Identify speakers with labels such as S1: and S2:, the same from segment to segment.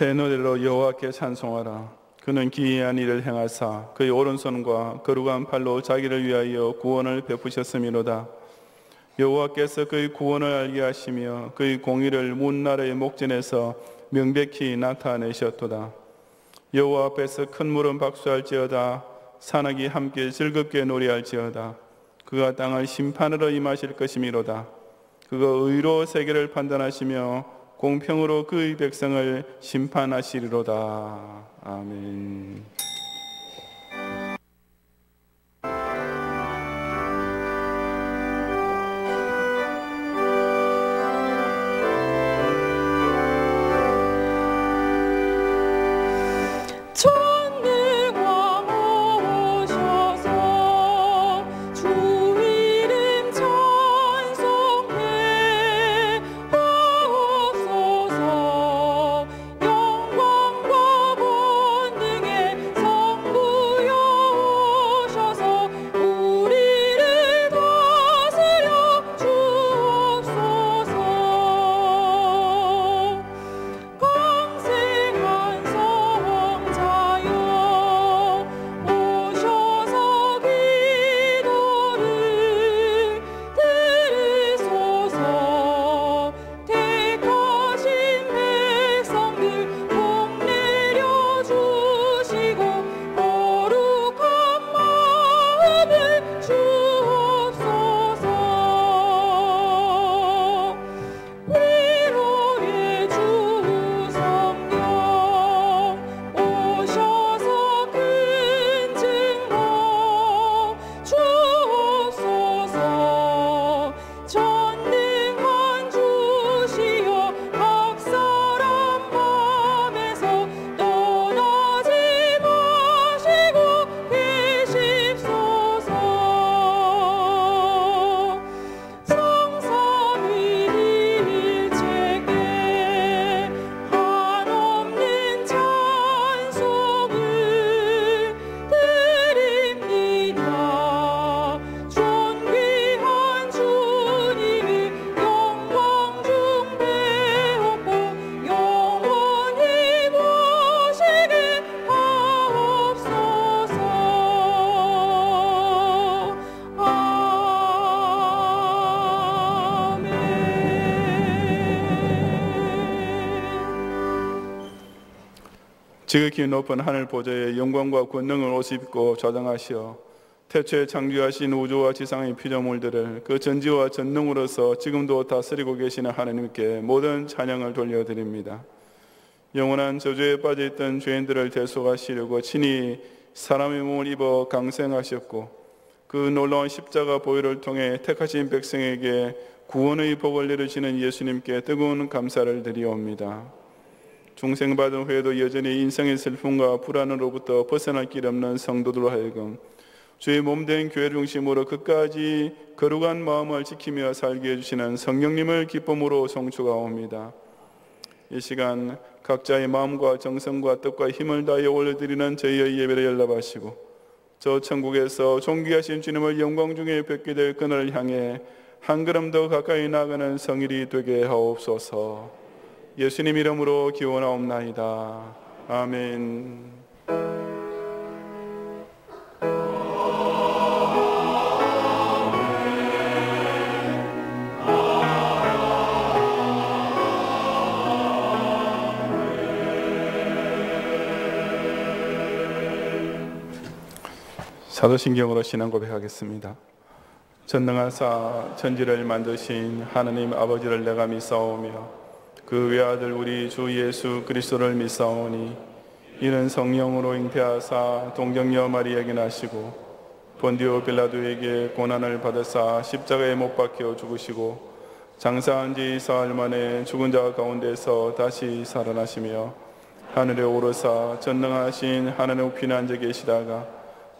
S1: 새 노래로 여호와께 찬송하라. 그는 기이한 일을 행하사 그의 오른손과 거룩한 팔로 자기를 위하여 구원을 베푸셨음이로다. 여호와께서 그의 구원을 알게 하시며 그의 공의를 문나라의 목전에서 명백히 나타내셨도다. 여호와 앞에서 큰 물은 박수할지어다. 산악이 함께 즐겁게 노래할지어다. 그가 땅을 심판하러 임하실 것이미로다. 그가 의로 세계를 판단하시며 공평으로 그의 백성을 심판하시리로다. 아멘. 지극히 높은 하늘 보좌에 영광과 권능을 옷 입고 좌정하시어 태초에 창조하신 우주와 지상의 피조물들을 그 전지와 전능으로서 지금도 다스리고 계시는 하나님께 모든 찬양을 돌려드립니다. 영원한 저주에 빠져있던 죄인들을 대속하시려고 친히 사람의 몸을 입어 강생하셨고 그 놀라운 십자가 보혈을 통해 택하신 백성에게 구원의 복을 내리시는 예수님께 뜨거운 감사를 드리옵니다. 중생받은 후에도 여전히 인생의 슬픔과 불안으로부터 벗어날 길 없는 성도들로 하여금 주의 몸된 교회 중심으로 끝까지 거룩한 마음을 지키며 살게 해주시는 성령님을 기쁨으로 송축하옵니다. 이 시간 각자의 마음과 정성과 뜻과 힘을 다하여 올려드리는 저희의 예배를 연락하시고 저 천국에서 존귀하신 주님을 영광 중에 뵙게 될 그날을 향해 한 걸음 더 가까이 나가는 성일이 되게 하옵소서. 예수님 이름으로 기원하옵나이다. 아멘. 사도신경으로 신앙 고백하겠습니다. 전능하사 천지를 만드신 하나님 아버지를 내가 믿사오며 그 외아들 우리 주 예수 그리스도를 믿사오니 이는 성령으로 잉태하사 동정녀 마리아에게 나시고 본디오 빌라도에게 고난을 받으사 십자가에 못 박혀 죽으시고 장사한 지 사흘 만에 죽은 자 가운데서 다시 살아나시며 하늘에 오르사 전능하신 하나님 우편에 앉아 계시다가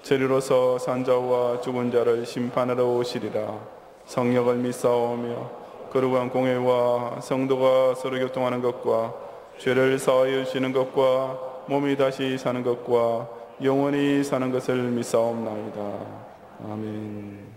S1: 저리로서 산자와 죽은 자를 심판하러 오시리라. 성령을 믿사오며 거룩한 공회와 성도가 서로 교통하는 것과 죄를 사하여 주시는 것과 몸이 다시 사는 것과 영원히 사는 것을 믿사옵나이다. 아멘.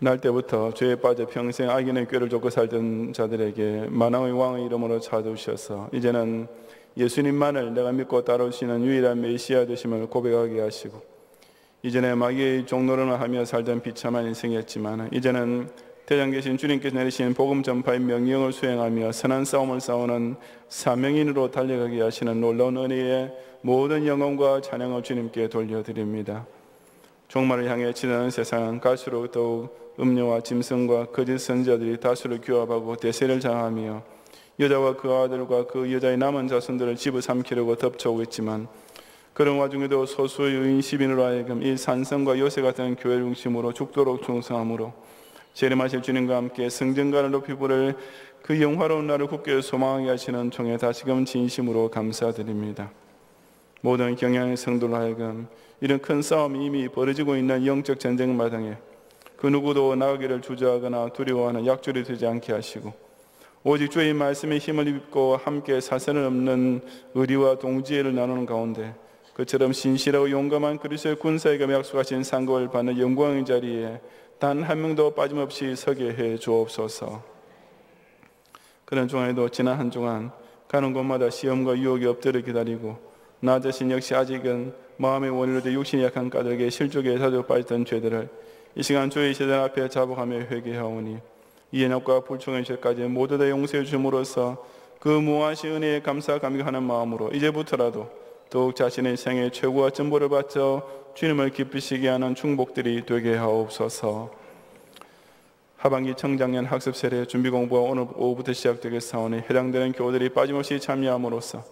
S1: 날 때부터 죄에 빠져 평생 악인의 꾀를 쫓고 살던 자들에게 만왕의 왕의 이름으로 찾아오셔서 이제는 예수님만을 내가 믿고 따를 수 있는 유일한 메시아 되심을 고백하게 하시고, 이전에 마귀의 종노릇을 하며 살던 비참한 인생이었지만 이제는 대장 계신 주님께서 내리신 복음 전파의 명령을 수행하며 선한 싸움을 싸우는 사명인으로 달려가게 하시는 놀라운 은혜에 모든 영광과 찬양을 주님께 돌려드립니다. 종말을 향해 지나는 세상은 갈수록 더욱 음료와 짐승과 거짓 선지자들이 다수를 규합하고 대세를 장하며 여자와 그 아들과 그 여자의 남은 자손들을 집어삼키려고 덮쳐오고 있지만, 그런 와중에도 소수의 의인 시민으로 하여금 이 산성과 요새 같은 교회를 중심으로 죽도록 충성함으로 재림하실 주님과 함께 승전가를 높이 부를 그 영화로운 날을 굳게 소망하게 하시는 종에 다시금 진심으로 감사드립니다. 모든 경향의 성도로 하여금 이런 큰 싸움이 이미 벌어지고 있는 영적 전쟁 마당에 그 누구도 나가기를 주저하거나 두려워하는 약졸이 되지 않게 하시고, 오직 주의 말씀에 힘을 입고 함께 사선을 넘는 의리와 동지애를 나누는 가운데 그처럼 신실하고 용감한 그리스도의 군사에게 약속하신 상급을 받는 영광의 자리에 단 한 명도 빠짐없이 서게 해 주옵소서. 그런 중에도 지난 한 주간 가는 곳마다 시험과 유혹이 엎드려 기다리고 나 자신 역시 아직은 마음의 원리로 돼 육신이 약한 까닭에 실족에 자주 빠졌던 죄들을 이 시간 주의 제단 앞에 자복하며 회개하오니 이 연약과 불충의 죄까지 모두 다 용서해 주심으로써 그 무한하신 은혜에 감사 감격하는 마음으로 이제부터라도 더욱 자신의 생애 최고와 전보를 바쳐 주님을 기쁘시게 하는 충복들이 되게 하옵소서. 하반기 청장년 학습 세례 준비 공부가 오늘 오후부터 시작되겠사오니 해당되는 교우들이 빠짐없이 참여함으로써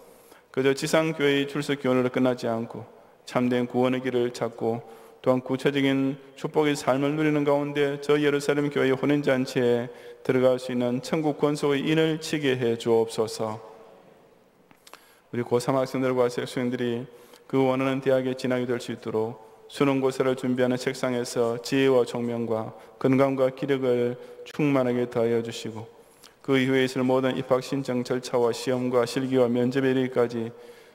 S1: 그저 지상교회의 출석 기원으로 끝나지 않고 참된 구원의 길을 찾고 또한 구체적인 축복의 삶을 누리는 가운데 저 예루살렘 교회의 혼인잔치에 들어갈 수 있는 천국 권속의 인을 치게 해 주옵소서. 우리 고3 학생들과 학생들이 그 원하는 대학에 진학이 될 수 있도록 수능고사를 준비하는 책상에서 지혜와 총명과 건강과 기력을 충만하게 더하여 주시고, 그 이후에 있을 모든 입학 신청 절차와 시험과 실기와 면접에 이르기까지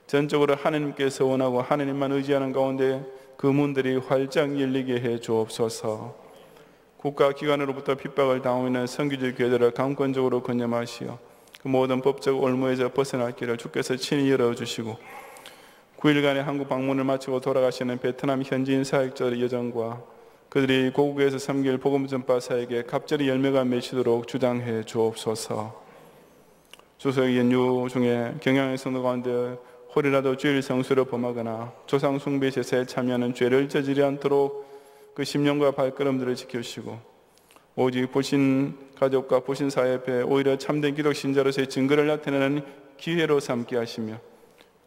S1: 전적으로 하나님께서 원하고 하나님만 의지하는 가운데 그 문들이 활짝 열리게 해 주옵소서. 국가기관으로부터 핍박을 당하고 있는 선교지 교회들을 강권적으로 건념하시어 그 모든 법적 올무에서 벗어날 길을 주께서 친히 열어주시고, 9일간의 한국 방문을 마치고 돌아가시는 베트남 현지인 사역자의 여정과 그들이 고국에서 섬길 복음 전파 사역에 갑절의 열매가 맺히도록 주장해 주옵소서. 추석 연휴 중에 경향의 성도 가운데 혹이라도 주일 성수를 범하거나 조상 숭배 제사에 참여하는 죄를 저지르지 않도록 그 심령과 발걸음들을 지켜주시고, 오직 불신 가족과 불신 사회 앞에 오히려 참된 기독 신자로서의 증거를 나타내는 기회로 삼게 하시며,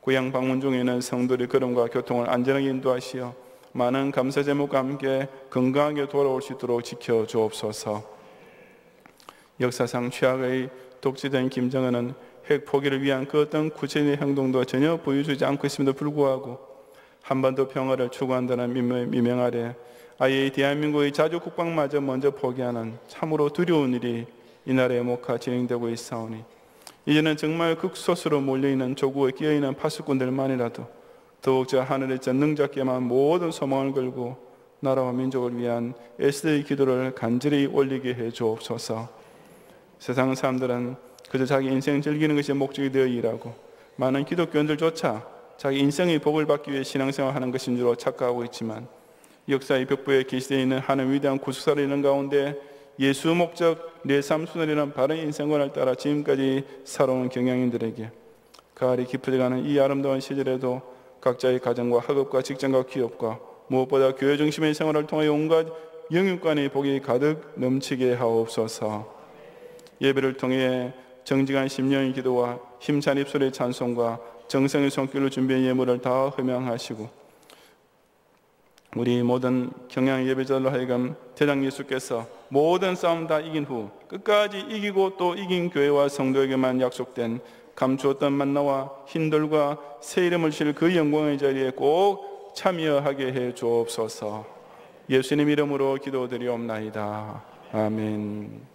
S1: 고향 방문 중에는 성도의 걸음과 교통을 안전하게 인도하시어 많은 감사 제목과 함께 건강하게 돌아올 수 있도록 지켜주옵소서. 역사상 최악의 독재자인 김정은은 핵 포기를 위한 그 어떤 구체적인 행동도 전혀 보여주지 않고 있음에도 불구하고 한반도 평화를 추구한다는 미명 아래 아예 대한민국의 자주 국방마저 먼저 포기하는 참으로 두려운 일이 이 나라에 목하 진행되고 있사오니, 이제는 정말 극소수로 몰려있는 조국에 끼어있는 파수꾼들만이라도 더욱 저 하늘의 전능자께만 모든 소망을 걸고 나라와 민족을 위한 애쓰의 기도를 간절히 올리게 해 주옵소서. 세상 사람들은 그저 자기 인생 즐기는 것이 목적이 되어 일하고, 많은 기독교인들조차 자기 인생의 복을 받기 위해 신앙생활하는 것인 줄로 착각하고 있지만, 역사의 벽부에 계시되어 있는 하나님 위대한 구속사를 있는 가운데 예수 목적 내 삶 순환이라는 바른 인생관을 따라 지금까지 살아온 경향인들에게 가을이 깊어져가는 이 아름다운 시절에도 각자의 가정과 학업과 직장과 기업과 무엇보다 교회 중심의 생활을 통해 온갖 영육간의 복이 가득 넘치게 하옵소서. 예배를 통해 정직한 심령의 기도와 힘찬 입술의 찬송과 정성의 손길로 준비한 예물을 다 흠양하시고, 우리 모든 경향 예배자들로 하여금 대장 예수께서 모든 싸움 다 이긴 후 끝까지 이기고 또 이긴 교회와 성도에게만 약속된 감추었던 만나와 흰돌과 새 이름을 실 그 영광의 자리에 꼭 참여하게 해 주옵소서. 예수님 이름으로 기도드리옵나이다. 아멘.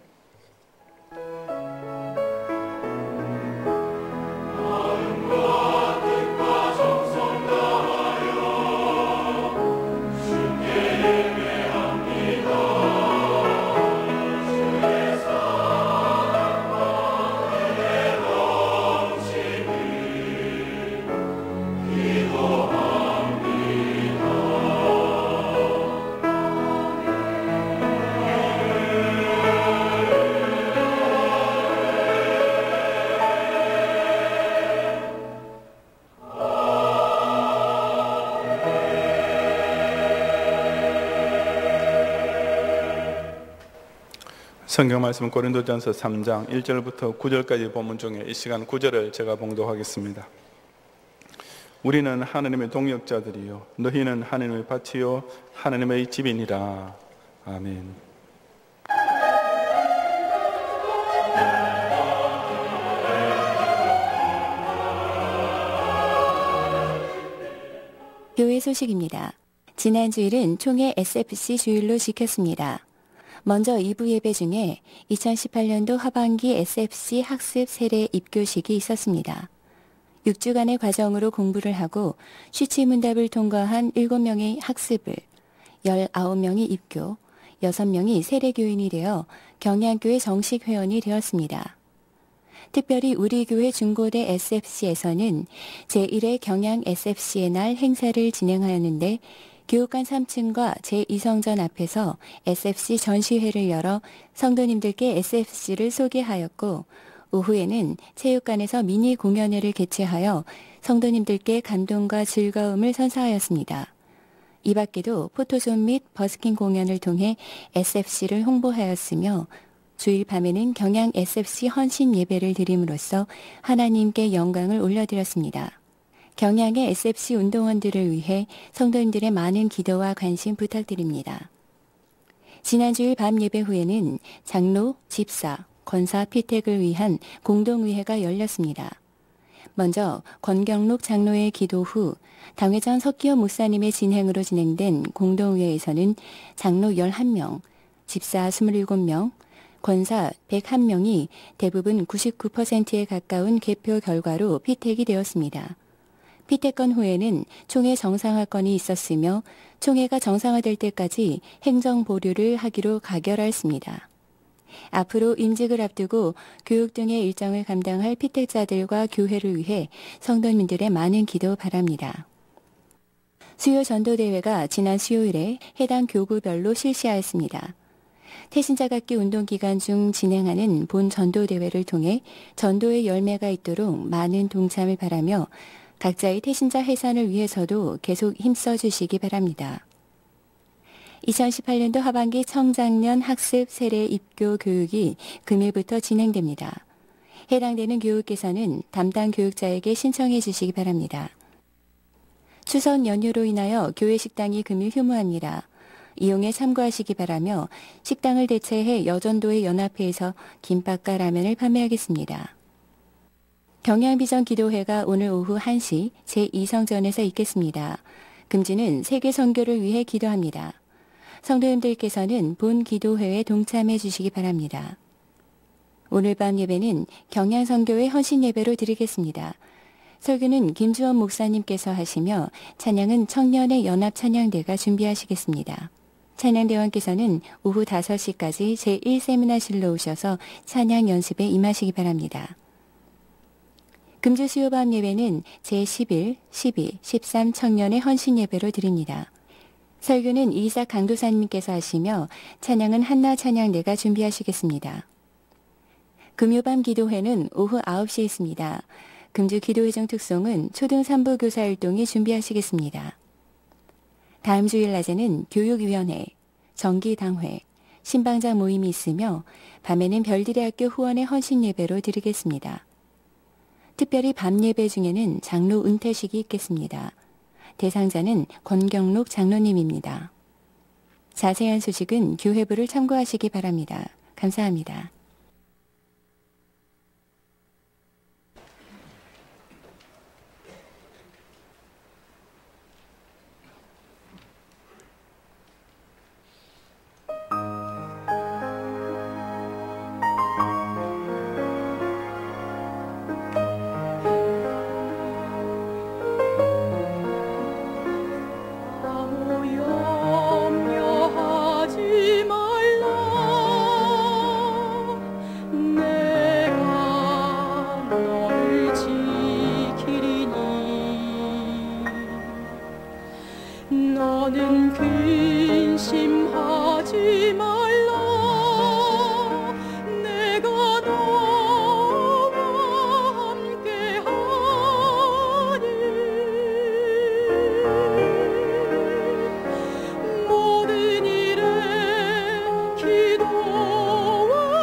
S1: 성경 말씀 고린도전서 3장 1절부터 9절까지 본문 중에 이 시간 9절을 제가 봉독하겠습니다. 우리는 하나님의 동역자들이요 너희는 하나님의 밭이요 하나님의 집이니라. 아멘.
S2: 교회 소식입니다. 지난 주일은 총회 SFC 주일로 지켰습니다. 먼저 2부 예배 중에 2018년도 하반기 SFC 학습 세례 입교식이 있었습니다. 6주간의 과정으로 공부를 하고 쉬치문답을 통과한 7명의 학습을, 19명이 입교, 6명이 세례교인이 되어 경양교회 정식 회원이 되었습니다. 특별히 우리 교회 중고대 SFC에서는 제1회 경양 SFC의 날 행사를 진행하였는데 교육관 3층과 제2성전 앞에서 SFC 전시회를 열어 성도님들께 SFC를 소개하였고 오후에는 체육관에서 미니 공연회를 개최하여 성도님들께 감동과 즐거움을 선사하였습니다. 이 밖에도 포토존 및 버스킹 공연을 통해 SFC를 홍보하였으며 주일 밤에는 경양 SFC 헌신 예배를 드림으로써 하나님께 영광을 올려드렸습니다. 경양의 SFC 운동원들을 위해 성도님들의 많은 기도와 관심 부탁드립니다. 지난 주일 밤 예배 후에는 장로, 집사, 권사 피택을 위한 공동의회가 열렸습니다. 먼저 권경록 장로의 기도 후 당회장 석기호 목사님의 진행으로 진행된 공동의회에서는 장로 11명, 집사 27명, 권사 101명이 대부분 99%에 가까운 개표 결과로 피택이 되었습니다. 피택권 후에는 총회 정상화건이 있었으며 총회가 정상화될 때까지 행정 보류를 하기로 가결하였습니다. 앞으로 임직을 앞두고 교육 등의 일정을 감당할 피택자들과 교회를 위해 성도님들의 많은 기도 바랍니다. 수요 전도대회가 지난 수요일에 해당 교구별로 실시하였습니다. 태신자각기 운동 기간 중 진행하는 본 전도대회를 통해 전도의 열매가 있도록 많은 동참을 바라며 각자의 태신자 해산을 위해서도 계속 힘써 주시기 바랍니다. 2018년도 하반기 청장년 학습 세례 입교 교육이 금일부터 진행됩니다. 해당되는 교육께서는 담당 교육자에게 신청해 주시기 바랍니다. 추석 연휴로 인하여 교회 식당이 금일 휴무합니다. 이용에 참고하시기 바라며 식당을 대체해 여전도의 연합회에서 김밥과 라면을 판매하겠습니다. 경양비전기도회가 오늘 오후 1시 제2성전에서 있겠습니다. 금주는 세계 선교를 위해 기도합니다. 성도님들께서는 본 기도회에 동참해 주시기 바랍니다. 오늘 밤 예배는 경양선교회 헌신예배로 드리겠습니다. 설교는 김주원 목사님께서 하시며 찬양은 청년의 연합찬양대가 준비하시겠습니다. 찬양대원께서는 오후 5시까지 제1세미나실로 오셔서 찬양 연습에 임하시기 바랍니다. 금주 수요밤 예배는 제11, 12, 13 청년의 헌신 예배로 드립니다. 설교는 이삭 강도사님께서 하시며 찬양은 한나 찬양대가 준비하시겠습니다. 금요밤 기도회는 오후 9시에 있습니다. 금주 기도회 중 특송은 초등 3부 교사활동이 준비하시겠습니다. 다음 주일 낮에는 교육위원회, 정기당회, 신방장 모임이 있으며 밤에는 별들의 학교 후원의 헌신 예배로 드리겠습니다. 특별히 밤 예배 중에는 장로 은퇴식이 있겠습니다. 대상자는 권경록 장로님입니다. 자세한 소식은 교회부를 참고하시기 바랍니다. 감사합니다.
S3: 너는 근심하지 말라. 내가 너와 함께하니. 모든 일에 기도와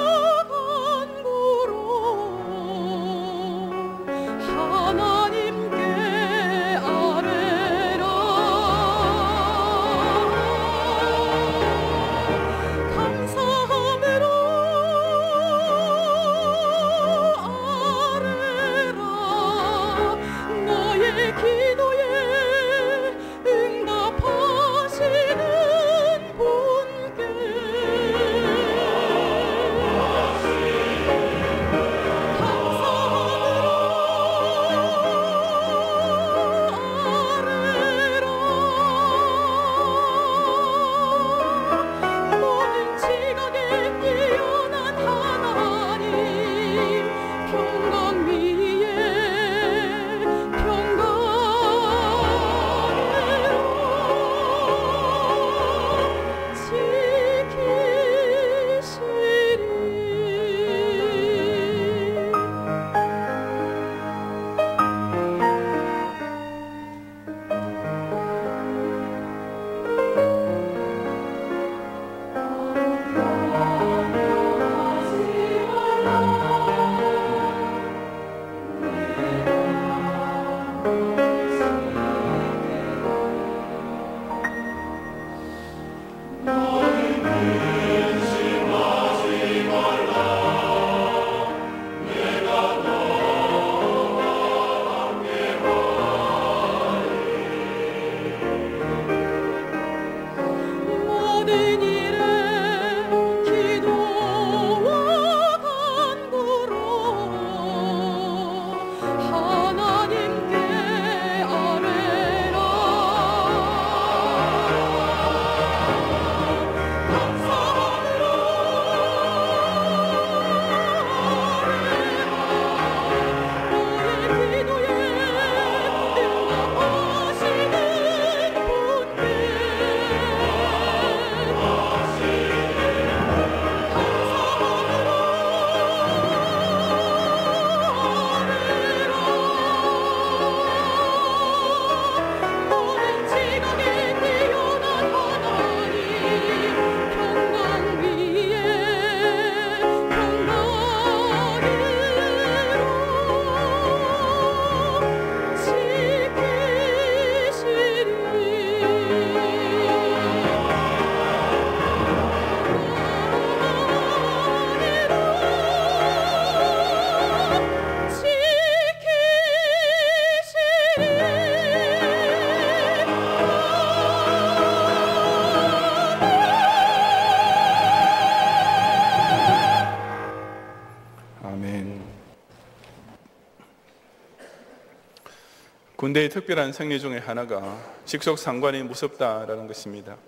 S1: 군대의 특별한 승리 중에 하나가 직속 상관이 무섭다라는 것입니다.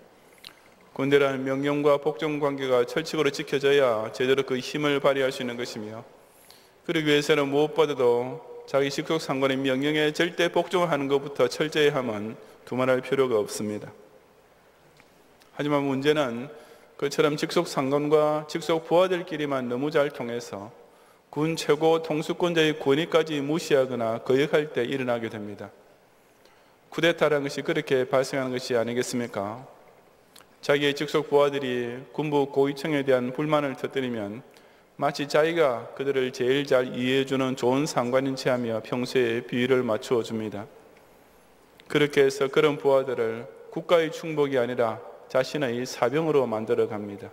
S1: 군대라는 명령과 복종 관계가 철칙으로 지켜져야 제대로 그 힘을 발휘할 수 있는 것이며, 그러기 위해서는 무엇보다도 자기 직속 상관의 명령에 절대 복종하는 것부터 철저히 하면 두말할 필요가 없습니다. 하지만 문제는 그처럼 직속 상관과 직속 부하들끼리만 너무 잘 통해서 군 최고 통수권자의 권위까지 무시하거나 거역할 때 일어나게 됩니다. 쿠데타라는 것이 그렇게 발생하는 것이 아니겠습니까? 자기의 직속 부하들이 군부 고위층에 대한 불만을 터뜨리면 마치 자기가 그들을 제일 잘 이해해주는 좋은 상관인 체 하며 평소에 비위를 맞추어 줍니다. 그렇게 해서 그런 부하들을 국가의 충복이 아니라 자신의 사병으로 만들어 갑니다.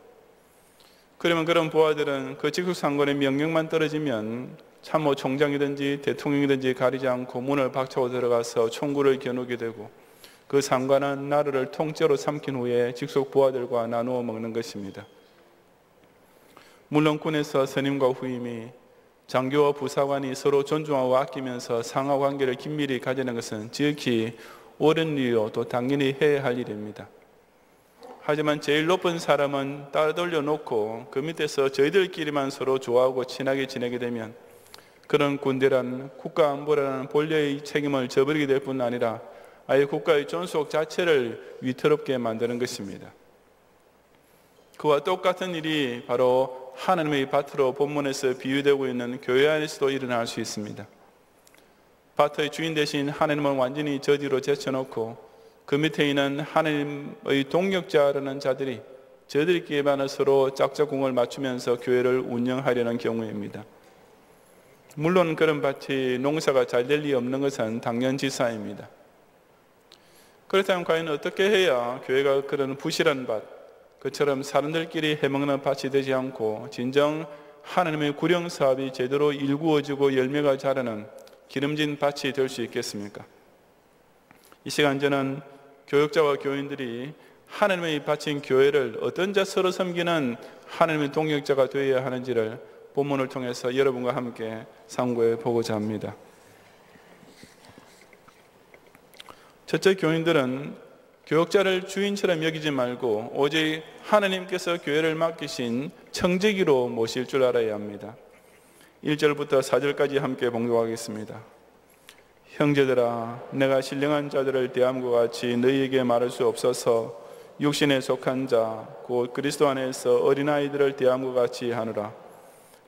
S1: 그러면 그런 부하들은 그 직속 상관의 명령만 떨어지면 참모 총장이든지 대통령이든지 가리지 않고 문을 박차고 들어가서 총구를 겨누게 되고, 그 상관은 나라를 통째로 삼킨 후에 직속 부하들과 나누어 먹는 것입니다. 물론 군에서 선임과 후임이, 장교와 부사관이 서로 존중하고 아끼면서 상하 관계를 긴밀히 가지는 것은 지극히 옳은 일이요 또 당연히 해야 할 일입니다. 하지만 제일 높은 사람은 따돌려 놓고 그 밑에서 저희들끼리만 서로 좋아하고 친하게 지내게 되면 그런 군대란 국가 안보라는 본래의 책임을 저버리게 될 뿐 아니라 아예 국가의 존속 자체를 위태롭게 만드는 것입니다. 그와 똑같은 일이 바로 하나님의 밭으로 본문에서 비유되고 있는 교회 안에서도 일어날 수 있습니다. 밭의 주인 대신 하나님을 완전히 저 뒤로 제쳐놓고 그 밑에 있는 하나님의 동력자라는 자들이 저들끼리만 서로 짝짝꿍을 맞추면서 교회를 운영하려는 경우입니다. 물론 그런 밭이 농사가 잘 될 리 없는 것은 당연지사입니다. 그렇다면 과연 어떻게 해야 교회가 그런 부실한 밭, 그처럼 사람들끼리 해먹는 밭이 되지 않고 진정 하나님의 구령 사업이 제대로 일구어지고 열매가 자라는 기름진 밭이 될 수 있겠습니까? 이 시간 저는 교역자와 교인들이 하나님의 밭인 교회를 어떤 자세로 섬기는 하나님의 동역자가 되어야 하는지를 본문을 통해서 여러분과 함께 상고해 보고자 합니다. 첫째, 교인들은 교역자를 주인처럼 여기지 말고 오직 하나님께서 교회를 맡기신 청지기로 모실 줄 알아야 합니다. 1절부터 4절까지 함께 봉독하겠습니다. 형제들아, 내가 신령한 자들을 대함과 같이 너희에게 말할 수 없어서 육신에 속한 자, 곧 그리스도 안에서 어린아이들을 대함과 같이 하노라.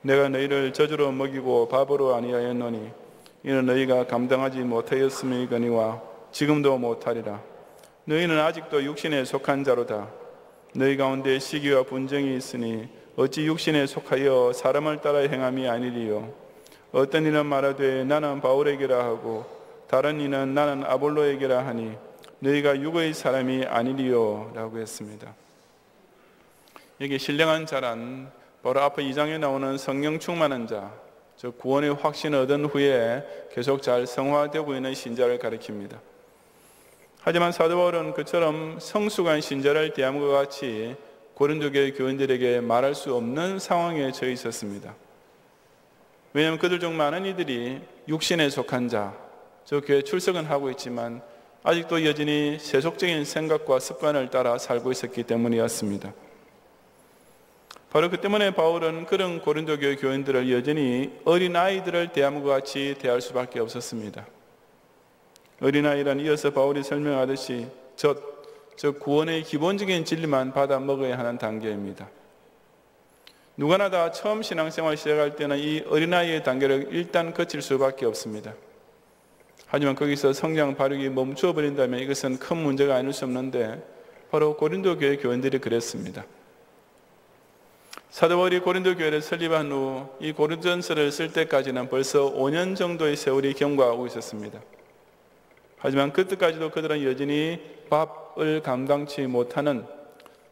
S1: 내가 너희를 젖으로 먹이고 밥으로 아니하였노니 이는 너희가 감당하지 못하였음이거니와 지금도 못하리라. 너희는 아직도 육신에 속한 자로다. 너희 가운데 시기와 분쟁이 있으니 어찌 육신에 속하여 사람을 따라 행함이 아니리요. 어떤 이는 말하되 나는 바울에게라 하고 다른 이는 나는 아볼로에게라 하니 너희가 육의 사람이 아니리요 라고 했습니다. 여기 신령한 자란 바로 앞에 2장에 나오는 성령 충만한 자, 즉 구원의 확신을 얻은 후에 계속 잘 성화되고 있는 신자를 가리킵니다. 하지만 사도 바울은 그처럼 성숙한 신자를 대함과 같이 고린도 교회 교인들에게 말할 수 없는 상황에 처해 있었습니다. 왜냐하면 그들 중 많은 이들이 육신에 속한 자, 저 교회에 출석은 하고 있지만 아직도 여전히 세속적인 생각과 습관을 따라 살고 있었기 때문이었습니다. 바로 그 때문에 바울은 그런 고린도 교회 교인들을 여전히 어린아이들을 대함과 같이 대할 수밖에 없었습니다. 어린아이란 이어서 바울이 설명하듯이 즉 구원의 기본적인 진리만 받아 먹어야 하는 단계입니다. 누구나 다 처음 신앙생활 시작할 때는 이 어린아이의 단계를 일단 거칠 수밖에 없습니다. 하지만 거기서 성장 발육이 멈추어 버린다면 이것은 큰 문제가 아닐 수 없는데 바로 고린도 교회 교인들이 그랬습니다. 사도 바울이 고린도 교회를 설립한 후 이 고린도전서를 쓸 때까지는 벌써 5년 정도의 세월이 경과하고 있었습니다. 하지만 그때까지도 그들은 여전히 밥을 감당치 못하는,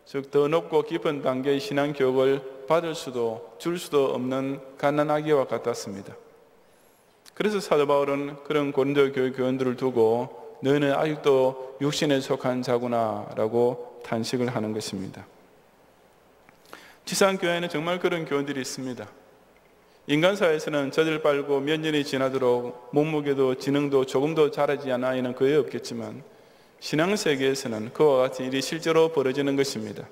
S1: 즉 더 높고 깊은 단계의 신앙 교육을 받을 수도 줄 수도 없는 갓난아기와 같았습니다. 그래서 사도 바울은 그런 고린도 교회 교인들을 두고 너희는 아직도 육신에 속한 자구나 라고 탄식을 하는 것입니다. 지상 교회에는 정말 그런 교인들이 있습니다. 인간사에서는 젖을 빨고 몇 년이 지나도록 몸무게도 지능도 조금 더 자라지 않은 아이는 거의 없겠지만 신앙세계에서는 그와 같은 일이 실제로 벌어지는 것입니다.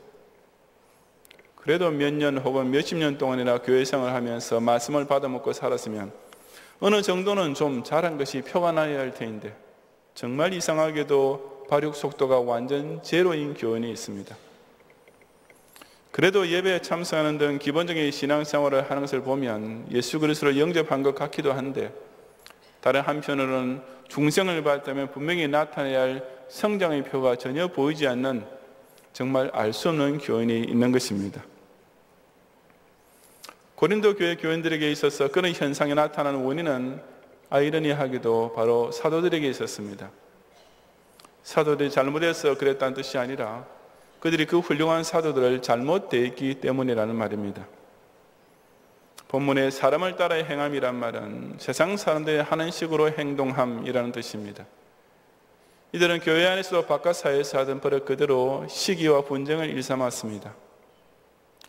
S1: 그래도 몇 년 혹은 몇십 년 동안이나 교회생활을 하면서 말씀을 받아먹고 살았으면 어느 정도는 좀 자란 것이 표가 나야 할 텐데 정말 이상하게도 발육 속도가 완전 제로인 교원이 있습니다. 그래도 예배에 참석하는 등 기본적인 신앙생활을 하는 것을 보면 예수 그리스도를 영접한 것 같기도 한데 다른 한편으로는 중생을 봤다면 분명히 나타나야 할 성장의 표가 전혀 보이지 않는 정말 알 수 없는 교인이 있는 것입니다. 고린도 교회 교인들에게 있어서 그런 현상이 나타나는 원인은 아이러니하게도 바로 사도들에게 있었습니다. 사도들이 잘못해서 그랬다는 뜻이 아니라 그들이 그 훌륭한 사도들을 잘못 대했기 때문이라는 말입니다. 본문에 사람을 따라 행함이란 말은 세상 사람들이 하는 식으로 행동함이라는 뜻입니다. 이들은 교회 안에서도 바깥 사회에서 하던 버릇 그대로 시기와 분쟁을 일삼았습니다.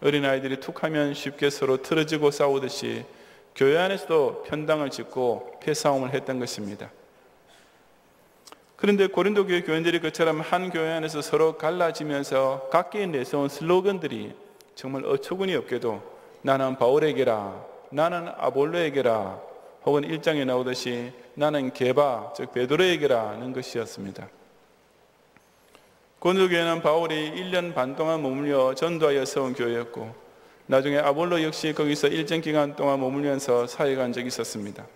S1: 어린아이들이 툭하면 쉽게 서로 틀어지고 싸우듯이 교회 안에서도 편당을 짓고 패싸움을 했던 것입니다. 그런데 고린도 교회 교인들이 그처럼 한 교회 안에서 서로 갈라지면서 각기 내세운 슬로건들이 정말 어처구니 없게도 나는 바울에게라, 나는 아볼로에게라, 혹은 1장에 나오듯이 나는 게바, 즉 베드로에게라는 것이었습니다. 고린도 교회는 바울이 1년 반 동안 머물며 전도하여 세운 교회였고 나중에 아볼로 역시 거기서 일정 기간 동안 머물면서 사역한 적이 있었습니다.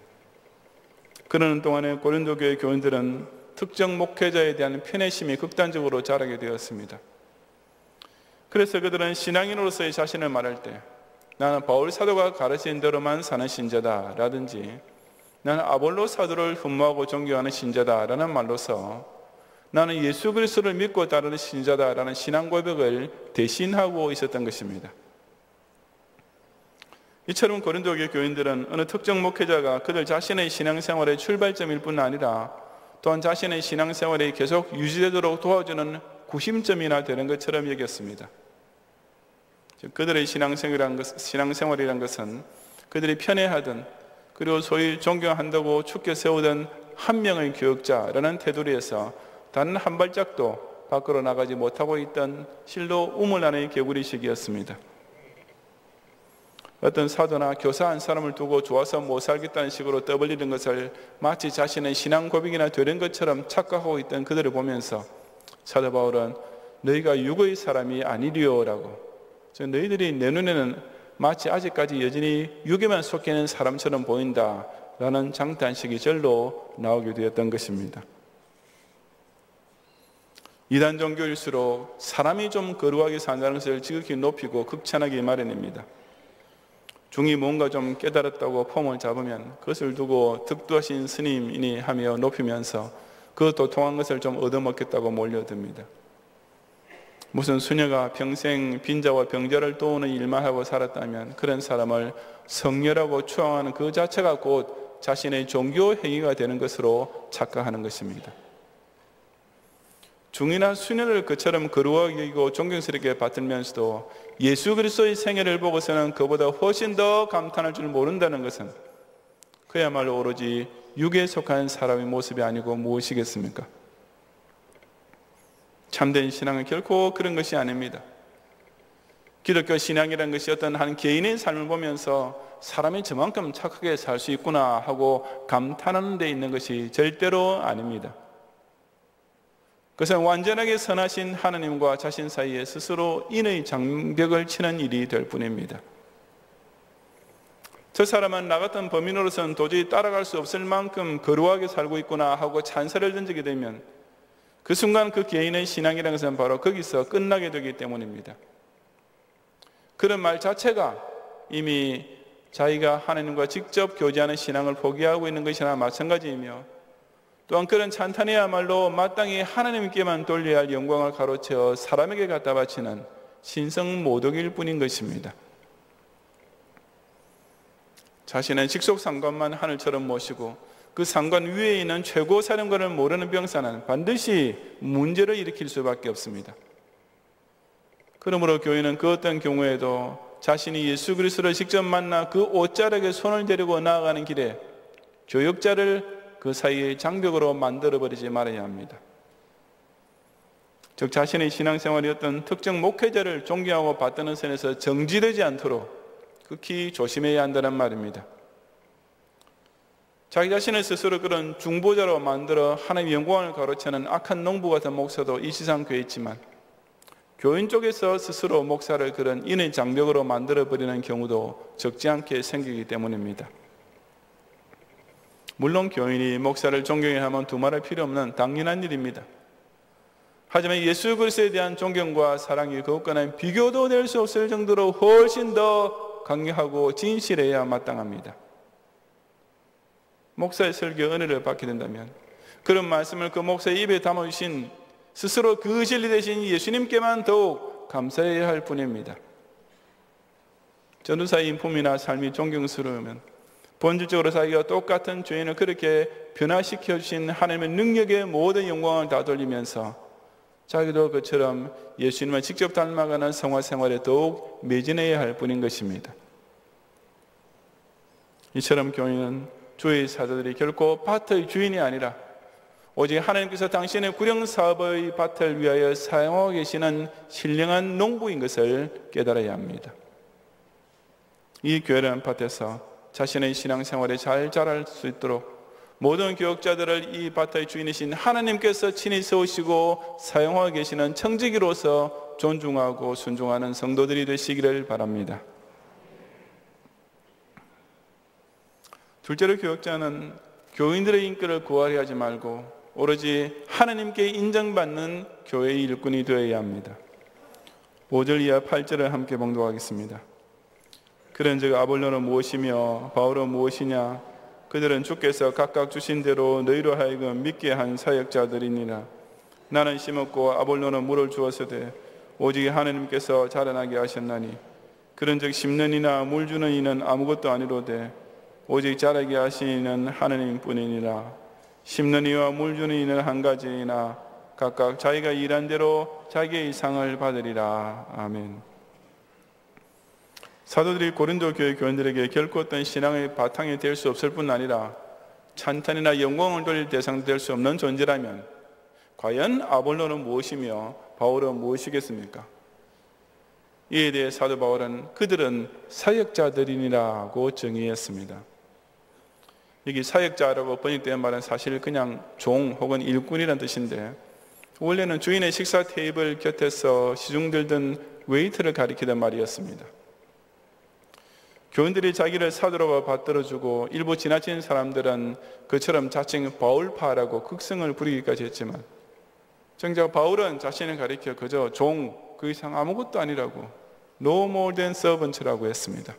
S1: 그러는 동안에 고린도 교회 교인들은 특정 목회자에 대한 편애심이 극단적으로 자라게 되었습니다. 그래서 그들은 신앙인으로서의 자신을 말할 때 나는 바울 사도가 가르친 대로만 사는 신자다 라든지 나는 아볼로 사도를 흠모하고 존경하는 신자다 라는 말로서 나는 예수 그리스도를 믿고 따르는 신자다 라는 신앙 고백을 대신하고 있었던 것입니다. 이처럼 고린도 교회 교인들은 어느 특정 목회자가 그들 자신의 신앙생활의 출발점일 뿐 아니라 또한 자신의 신앙생활이 계속 유지되도록 도와주는 구심점이나 되는 것처럼 여겼습니다. 그들의 신앙생활이란 것은 그들이 편애하던 그리고 소위 존경한다고 축켜 세우던 한 명의 교역자라는 테두리에서 단 한 발짝도 밖으로 나가지 못하고 있던 실로 우물 안의 개구리식이었습니다. 어떤 사도나 교사 한 사람을 두고 좋아서 못 살겠다는 식으로 떠벌리는 것을 마치 자신의 신앙 고백이나 되는 것처럼 착각하고 있던 그들을 보면서 사도 바울은 너희가 육의 사람이 아니리요라고, 너희들이 내 눈에는 마치 아직까지 여전히 육에만 속해 있는 사람처럼 보인다라는 장단식이 절로 나오게 되었던 것입니다. 이단 종교일수록 사람이 좀 거룩하게 산다는 것을 지극히 높이고 극찬하기 마련입니다. 중이 뭔가 좀 깨달았다고 폼을 잡으면 그것을 두고 득도하신 스님이니 하며 높이면서 그 도통한 것을 좀 얻어먹겠다고 몰려듭니다. 무슨 수녀가 평생 빈자와 병자를 도우는 일만 하고 살았다면 그런 사람을 성녀라고 추앙하는 그 자체가 곧 자신의 종교 행위가 되는 것으로 착각하는 것입니다. 중이나 수녀를 그처럼 거룩하게 여기고 존경스럽게 받들면서도 예수 그리스도의 생애를 보고서는 그보다 훨씬 더 감탄할 줄 모른다는 것은 그야말로 오로지 육에 속한 사람의 모습이 아니고 무엇이겠습니까? 참된 신앙은 결코 그런 것이 아닙니다. 기독교 신앙이라는 것이 어떤 한 개인의 삶을 보면서 사람이 저만큼 착하게 살 수 있구나 하고 감탄하는 데 있는 것이 절대로 아닙니다. 그것은 완전하게 선하신 하나님과 자신 사이에 스스로 인의 장벽을 치는 일이 될 뿐입니다. 저 사람은 나 같은 범인으로서는 도저히 따라갈 수 없을 만큼 거룩하게 살고 있구나 하고 찬사를 던지게 되면 그 순간 그 개인의 신앙이라는 것은 바로 거기서 끝나게 되기 때문입니다. 그런 말 자체가 이미 자기가 하나님과 직접 교제하는 신앙을 포기하고 있는 것이나 마찬가지이며 또한 그런 찬탄이야말로 마땅히 하나님께만 돌려야 할 영광을 가로채어 사람에게 갖다 바치는 신성모독일 뿐인 것입니다. 자신의 직속 상관만 하늘처럼 모시고 그 상관 위에 있는 최고 사령관을 모르는 병사는 반드시 문제를 일으킬 수밖에 없습니다. 그러므로 교회는 그 어떤 경우에도 자신이 예수 그리스도를 직접 만나 그 옷자락에 손을 대려고 나아가는 길에 교역자를 그 사이에 장벽으로 만들어버리지 말아야 합니다. 즉 자신의 신앙생활이 어떤 특정 목회자를 존경하고 받드는 선에서 정지되지 않도록 극히 조심해야 한다는 말입니다. 자기 자신을 스스로 그런 중보자로 만들어 하나님의 영광을 가로채는 악한 농부 같은 목사도 이 세상 교회에 있지만, 교인 쪽에서 스스로 목사를 그런 인의 장벽으로 만들어버리는 경우도 적지 않게 생기기 때문입니다. 물론 교인이 목사를 존경해야 하면 두말할 필요 없는 당연한 일입니다. 하지만 예수 그리스도에 대한 존경과 사랑이 그것과는 비교도 될 수 없을 정도로 훨씬 더 강력하고 진실해야 마땅합니다. 목사의 설교 은혜를 받게 된다면 그런 말씀을 그 목사의 입에 담아주신 스스로 그 진리 되신 예수님께만 더욱 감사해야 할 뿐입니다. 전도사의 인품이나 삶이 존경스러우면 본질적으로 자기가 똑같은 죄인을 그렇게 변화시켜 주신 하나님의 능력의 모든 영광을 다 돌리면서 자기도 그처럼 예수님을 직접 닮아가는 성화 생활에 더욱 매진해야 할 뿐인 것입니다. 이처럼 교인은 주의 사도들이 결코 밭의 주인이 아니라 오직 하나님께서 당신의 구령사업의 밭을 위하여 사용하고 계시는 신령한 농부인 것을 깨달아야 합니다. 이 교회라는 밭에서 자신의 신앙생활에 잘 자랄 수 있도록 모든 교역자들을 이 밭의 주인이신 하나님께서 친히 세우시고 사용하고 계시는 청지기로서 존중하고 순종하는 성도들이 되시기를 바랍니다. 둘째로 교역자는 교인들의 인격을 고하려 하지 말고 오로지 하나님께 인정받는 교회의 일꾼이 되어야 합니다. 5절 이하 8절을 함께 봉독하겠습니다. 그런즉 아볼로는 무엇이며 바울은 무엇이냐? 그들은 주께서 각각 주신 대로 너희로 하여금 믿게 한 사역자들이니라. 나는 심었고 아볼로는 물을 주었으되 오직 하나님께서 자라나게 하셨나니 그런즉 심는 이나 물 주는 이는 아무것도 아니로되 오직 자라게 하신 이는 하나님뿐이니라. 심는 이와 물 주는 이는 한 가지이나 각각 자기가 일한 대로 자기의 상을 받으리라. 아멘. 사도들이 고린도 교회 교인들에게 결코 어떤 신앙의 바탕이 될 수 없을 뿐 아니라 찬탄이나 영광을 돌릴 대상도 될 수 없는 존재라면 과연 아볼로는 무엇이며 바울은 무엇이겠습니까? 이에 대해 사도 바울은 그들은 사역자들이니라고 정의했습니다. 여기 사역자라고 번역된 말은 사실 그냥 종 혹은 일꾼이라는 뜻인데 원래는 주인의 식사 테이블 곁에서 시중 들던 웨이트를 가리키던 말이었습니다. 교인들이 자기를 사도로 받들어주고 일부 지나친 사람들은 그처럼 자칭 바울파라고 극성을 부리기까지 했지만 정작 바울은 자신을 가리켜 그저 종, 그 이상 아무것도 아니라고 No more than servant라고 했습니다.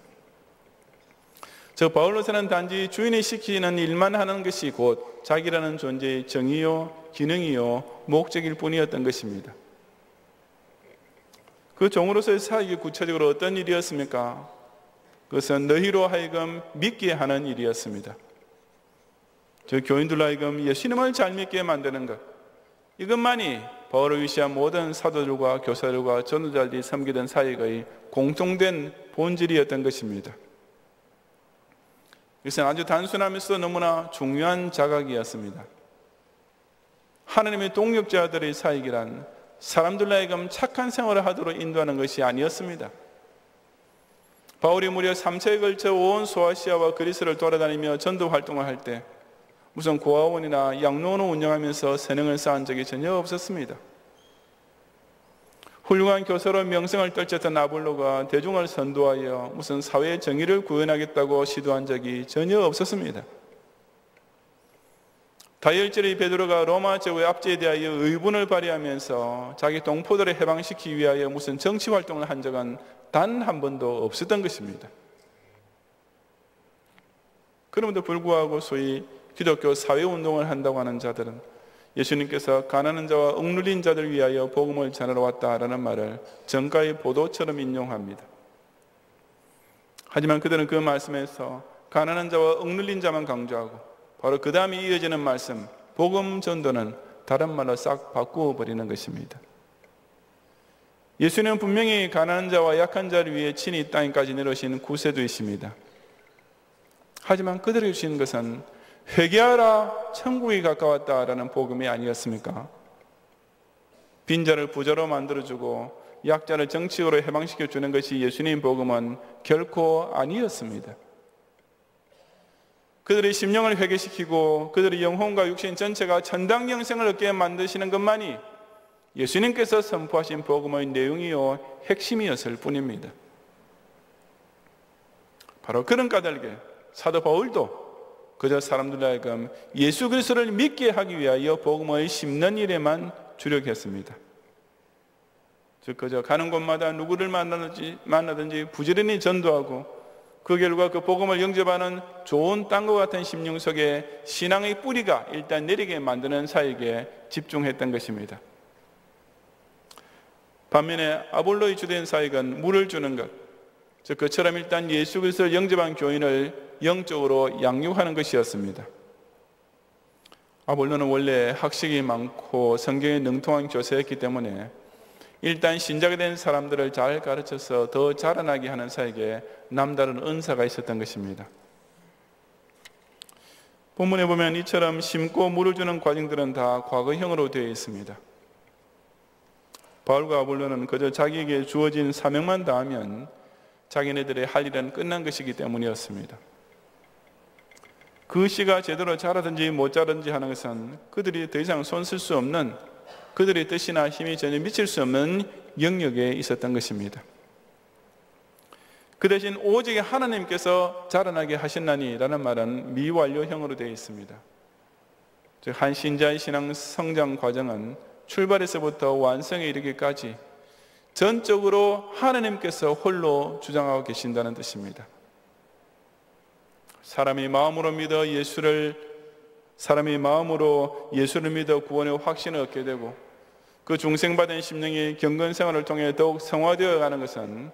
S1: 저 바울로서는 단지 주인이 시키는 일만 하는 것이 곧 자기라는 존재의 정의요, 기능이요, 목적일 뿐이었던 것입니다. 그 종으로서의 사역이 구체적으로 어떤 일이었습니까? 그것은 너희로 하여금 믿게 하는 일이었습니다. 저 교인들로 하여금 예수님을 잘 믿게 만드는 것, 이것만이 바울을 위시한 모든 사도들과 교사들과 전도자들이 섬기던 사역의 공통된 본질이었던 것입니다. 이것은 아주 단순하면서도 너무나 중요한 자각이었습니다. 하나님의 동역자들의 사역이란 사람들로 하여금 착한 생활을 하도록 인도하는 것이 아니었습니다. 바울이 무려 3차에 걸쳐 온 소아시아와 그리스를 돌아다니며 전도 활동을 할 때 무슨 고아원이나 양로원을 운영하면서 선행을 쌓은 적이 전혀 없었습니다. 훌륭한 교사로 명성을 떨쳤던 아볼로가 대중을 선도하여 무슨 사회의 정의를 구현하겠다고 시도한 적이 전혀 없었습니다. 다혈질의 베드로가 로마 제국의 압제에 대하여 의분을 발휘하면서 자기 동포들을 해방시키기 위하여 무슨 정치 활동을 한 적은 단 한 번도 없었던 것입니다. 그럼에도 불구하고 소위 기독교 사회운동을 한다고 하는 자들은 예수님께서 가난한 자와 억눌린 자들 위하여 복음을 전하러 왔다라는 말을 정가의 보도처럼 인용합니다. 하지만 그들은 그 말씀에서 가난한 자와 억눌린 자만 강조하고 바로 그 다음에 이어지는 말씀, 복음 전도는 다른 말로 싹 바꾸어 버리는 것입니다. 예수님은 분명히 가난한 자와 약한 자를 위해 친히 이 땅에까지 내려오신 구세주이십니다. 하지만 그들에게 주신 것은 회개하라 천국이 가까웠다라는 복음이 아니었습니까? 빈자를 부자로 만들어주고 약자를 정치적으로 해방시켜주는 것이 예수님 복음은 결코 아니었습니다. 그들의 심령을 회개시키고 그들의 영혼과 육신 전체가 천당 영생을 얻게 만드시는 것만이 예수님께서 선포하신 복음의 내용이요 핵심이었을 뿐입니다. 바로 그런 까닭에 사도 바울도 그저 사람들 하여금 예수 그리스도를 믿게 하기 위하여 복음을 심는 일에만 주력했습니다. 즉 그저 가는 곳마다 누구를 만나든지 부지런히 전도하고 그 결과 그 복음을 영접하는 좋은 땅과 같은 심령 속에 신앙의 뿌리가 일단 내리게 만드는 사역에 집중했던 것입니다. 반면에 아볼로의 주된 사역은 물을 주는 것, 즉 그처럼 일단 예수 그리스도를 영접한 교인을 영적으로 양육하는 것이었습니다. 아볼로는 원래 학식이 많고 성경에 능통한 교사였기 때문에 일단 신자가 된 사람들을 잘 가르쳐서 더 자라나게 하는 사역에 남다른 은사가 있었던 것입니다. 본문에 보면 이처럼 심고 물을 주는 과정들은 다 과거형으로 되어 있습니다. 바울과 아볼로는 그저 자기에게 주어진 사명만 다하면 자기네들의 할 일은 끝난 것이기 때문이었습니다. 그 씨가 제대로 자라든지 못 자라든지 하는 것은 그들이 더 이상 손쓸 수 없는, 그들의 뜻이나 힘이 전혀 미칠 수 없는 영역에 있었던 것입니다. 그 대신 오직 하나님께서 자라나게 하셨나니라는 말은 미완료형으로 되어 있습니다. 즉 한 신자의 신앙 성장 과정은 출발에서부터 완성에 이르기까지 전적으로 하나님께서 홀로 주장하고 계신다는 뜻입니다. 사람이 마음으로 예수를 믿어 구원의 확신을 얻게 되고 그 중생받은 심령이 경건생활을 통해 더욱 성화되어 가는 것은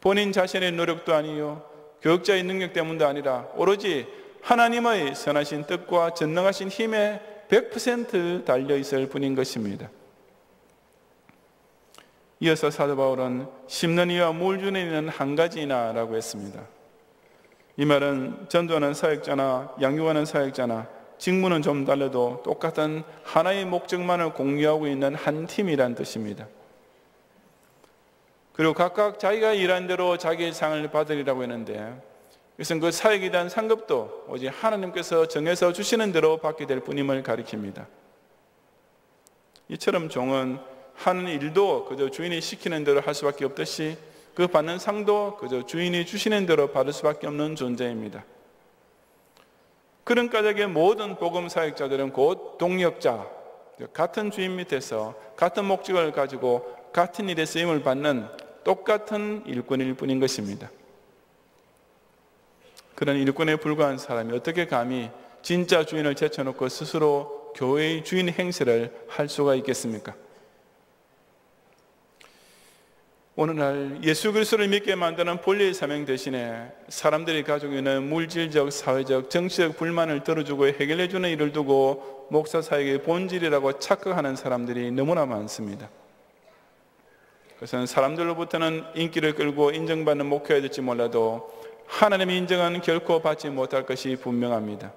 S1: 본인 자신의 노력도 아니요 교육자의 능력 때문도 아니라 오로지 하나님의 선하신 뜻과 전능하신 힘에 100% 달려있을 뿐인 것입니다. 이어서 사도 바울은 심는 이와 물 주는 이는 한 가지이나 라고 했습니다. 이 말은 전도하는 사역자나 양육하는 사역자나 직무는 좀 달라도 똑같은 하나의 목적만을 공유하고 있는 한 팀이란 뜻입니다. 그리고 각각 자기가 일한 대로 자기의 상을 받으리라고 했는데 이것은 그 사역에 대한 상급도 오직 하나님께서 정해서 주시는 대로 받게 될 뿐임을 가리킵니다. 이처럼 종은 하는 일도 그저 주인이 시키는 대로 할 수밖에 없듯이 그 받는 상도 그저 주인이 주시는 대로 받을 수밖에 없는 존재입니다. 그런 까닭에 모든 복음 사역자들은 곧 동력자, 같은 주인 밑에서 같은 목적을 가지고 같은 일에 쓰임을 받는 똑같은 일꾼일 뿐인 것입니다. 그런 일꾼에 불과한 사람이 어떻게 감히 진짜 주인을 제쳐놓고 스스로 교회의 주인 행세를 할 수가 있겠습니까? 오늘날 예수 그리스도를 믿게 만드는 본래의 사명 대신에 사람들이 가지고 있는 물질적, 사회적, 정치적 불만을 들어주고 해결해주는 일을 두고 목사 사역의 본질이라고 착각하는 사람들이 너무나 많습니다. 그것은 사람들로부터는 인기를 끌고 인정받는 목회가 될지 몰라도 하나님의 인정은 결코 받지 못할 것이 분명합니다.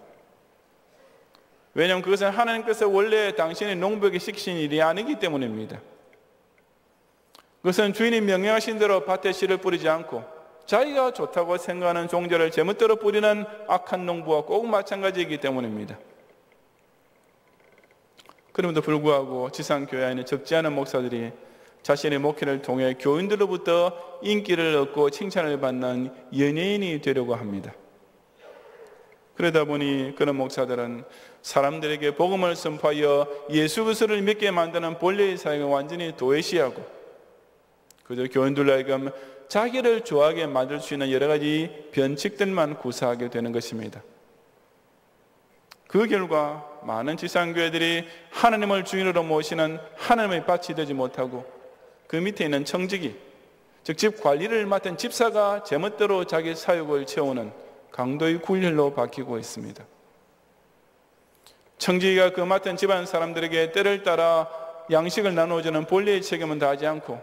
S1: 왜냐하면 그것은 하나님께서 원래 당신의 농부에게 시키신 일이 아니기 때문입니다. 그것은 주인이 명령하신 대로 밭에 씨를 뿌리지 않고 자기가 좋다고 생각하는 종자를 제멋대로 뿌리는 악한 농부와 꼭 마찬가지이기 때문입니다. 그럼에도 불구하고 지상교회 안에 적지 않은 목사들이 자신의 목회를 통해 교인들로부터 인기를 얻고 칭찬을 받는 연예인이 되려고 합니다. 그러다 보니 그런 목사들은 사람들에게 복음을 선포하여 예수 그리스도를 믿게 만드는 본래의 사역을 완전히 도외시하고 그저 교인들로 하여금 자기를 좋아하게 만들 수 있는 여러 가지 변칙들만 구사하게 되는 것입니다. 그 결과 많은 지상교회들이 하나님을 주인으로 모시는 하나님의 밭이 되지 못하고 그 밑에 있는 청지기, 즉 집 관리를 맡은 집사가 제멋대로 자기 사역을 채우는 강도의 굴혈로 바뀌고 있습니다. 청지기가 그 맡은 집안 사람들에게 때를 따라 양식을 나누어주는 본래의 책임은 다하지 않고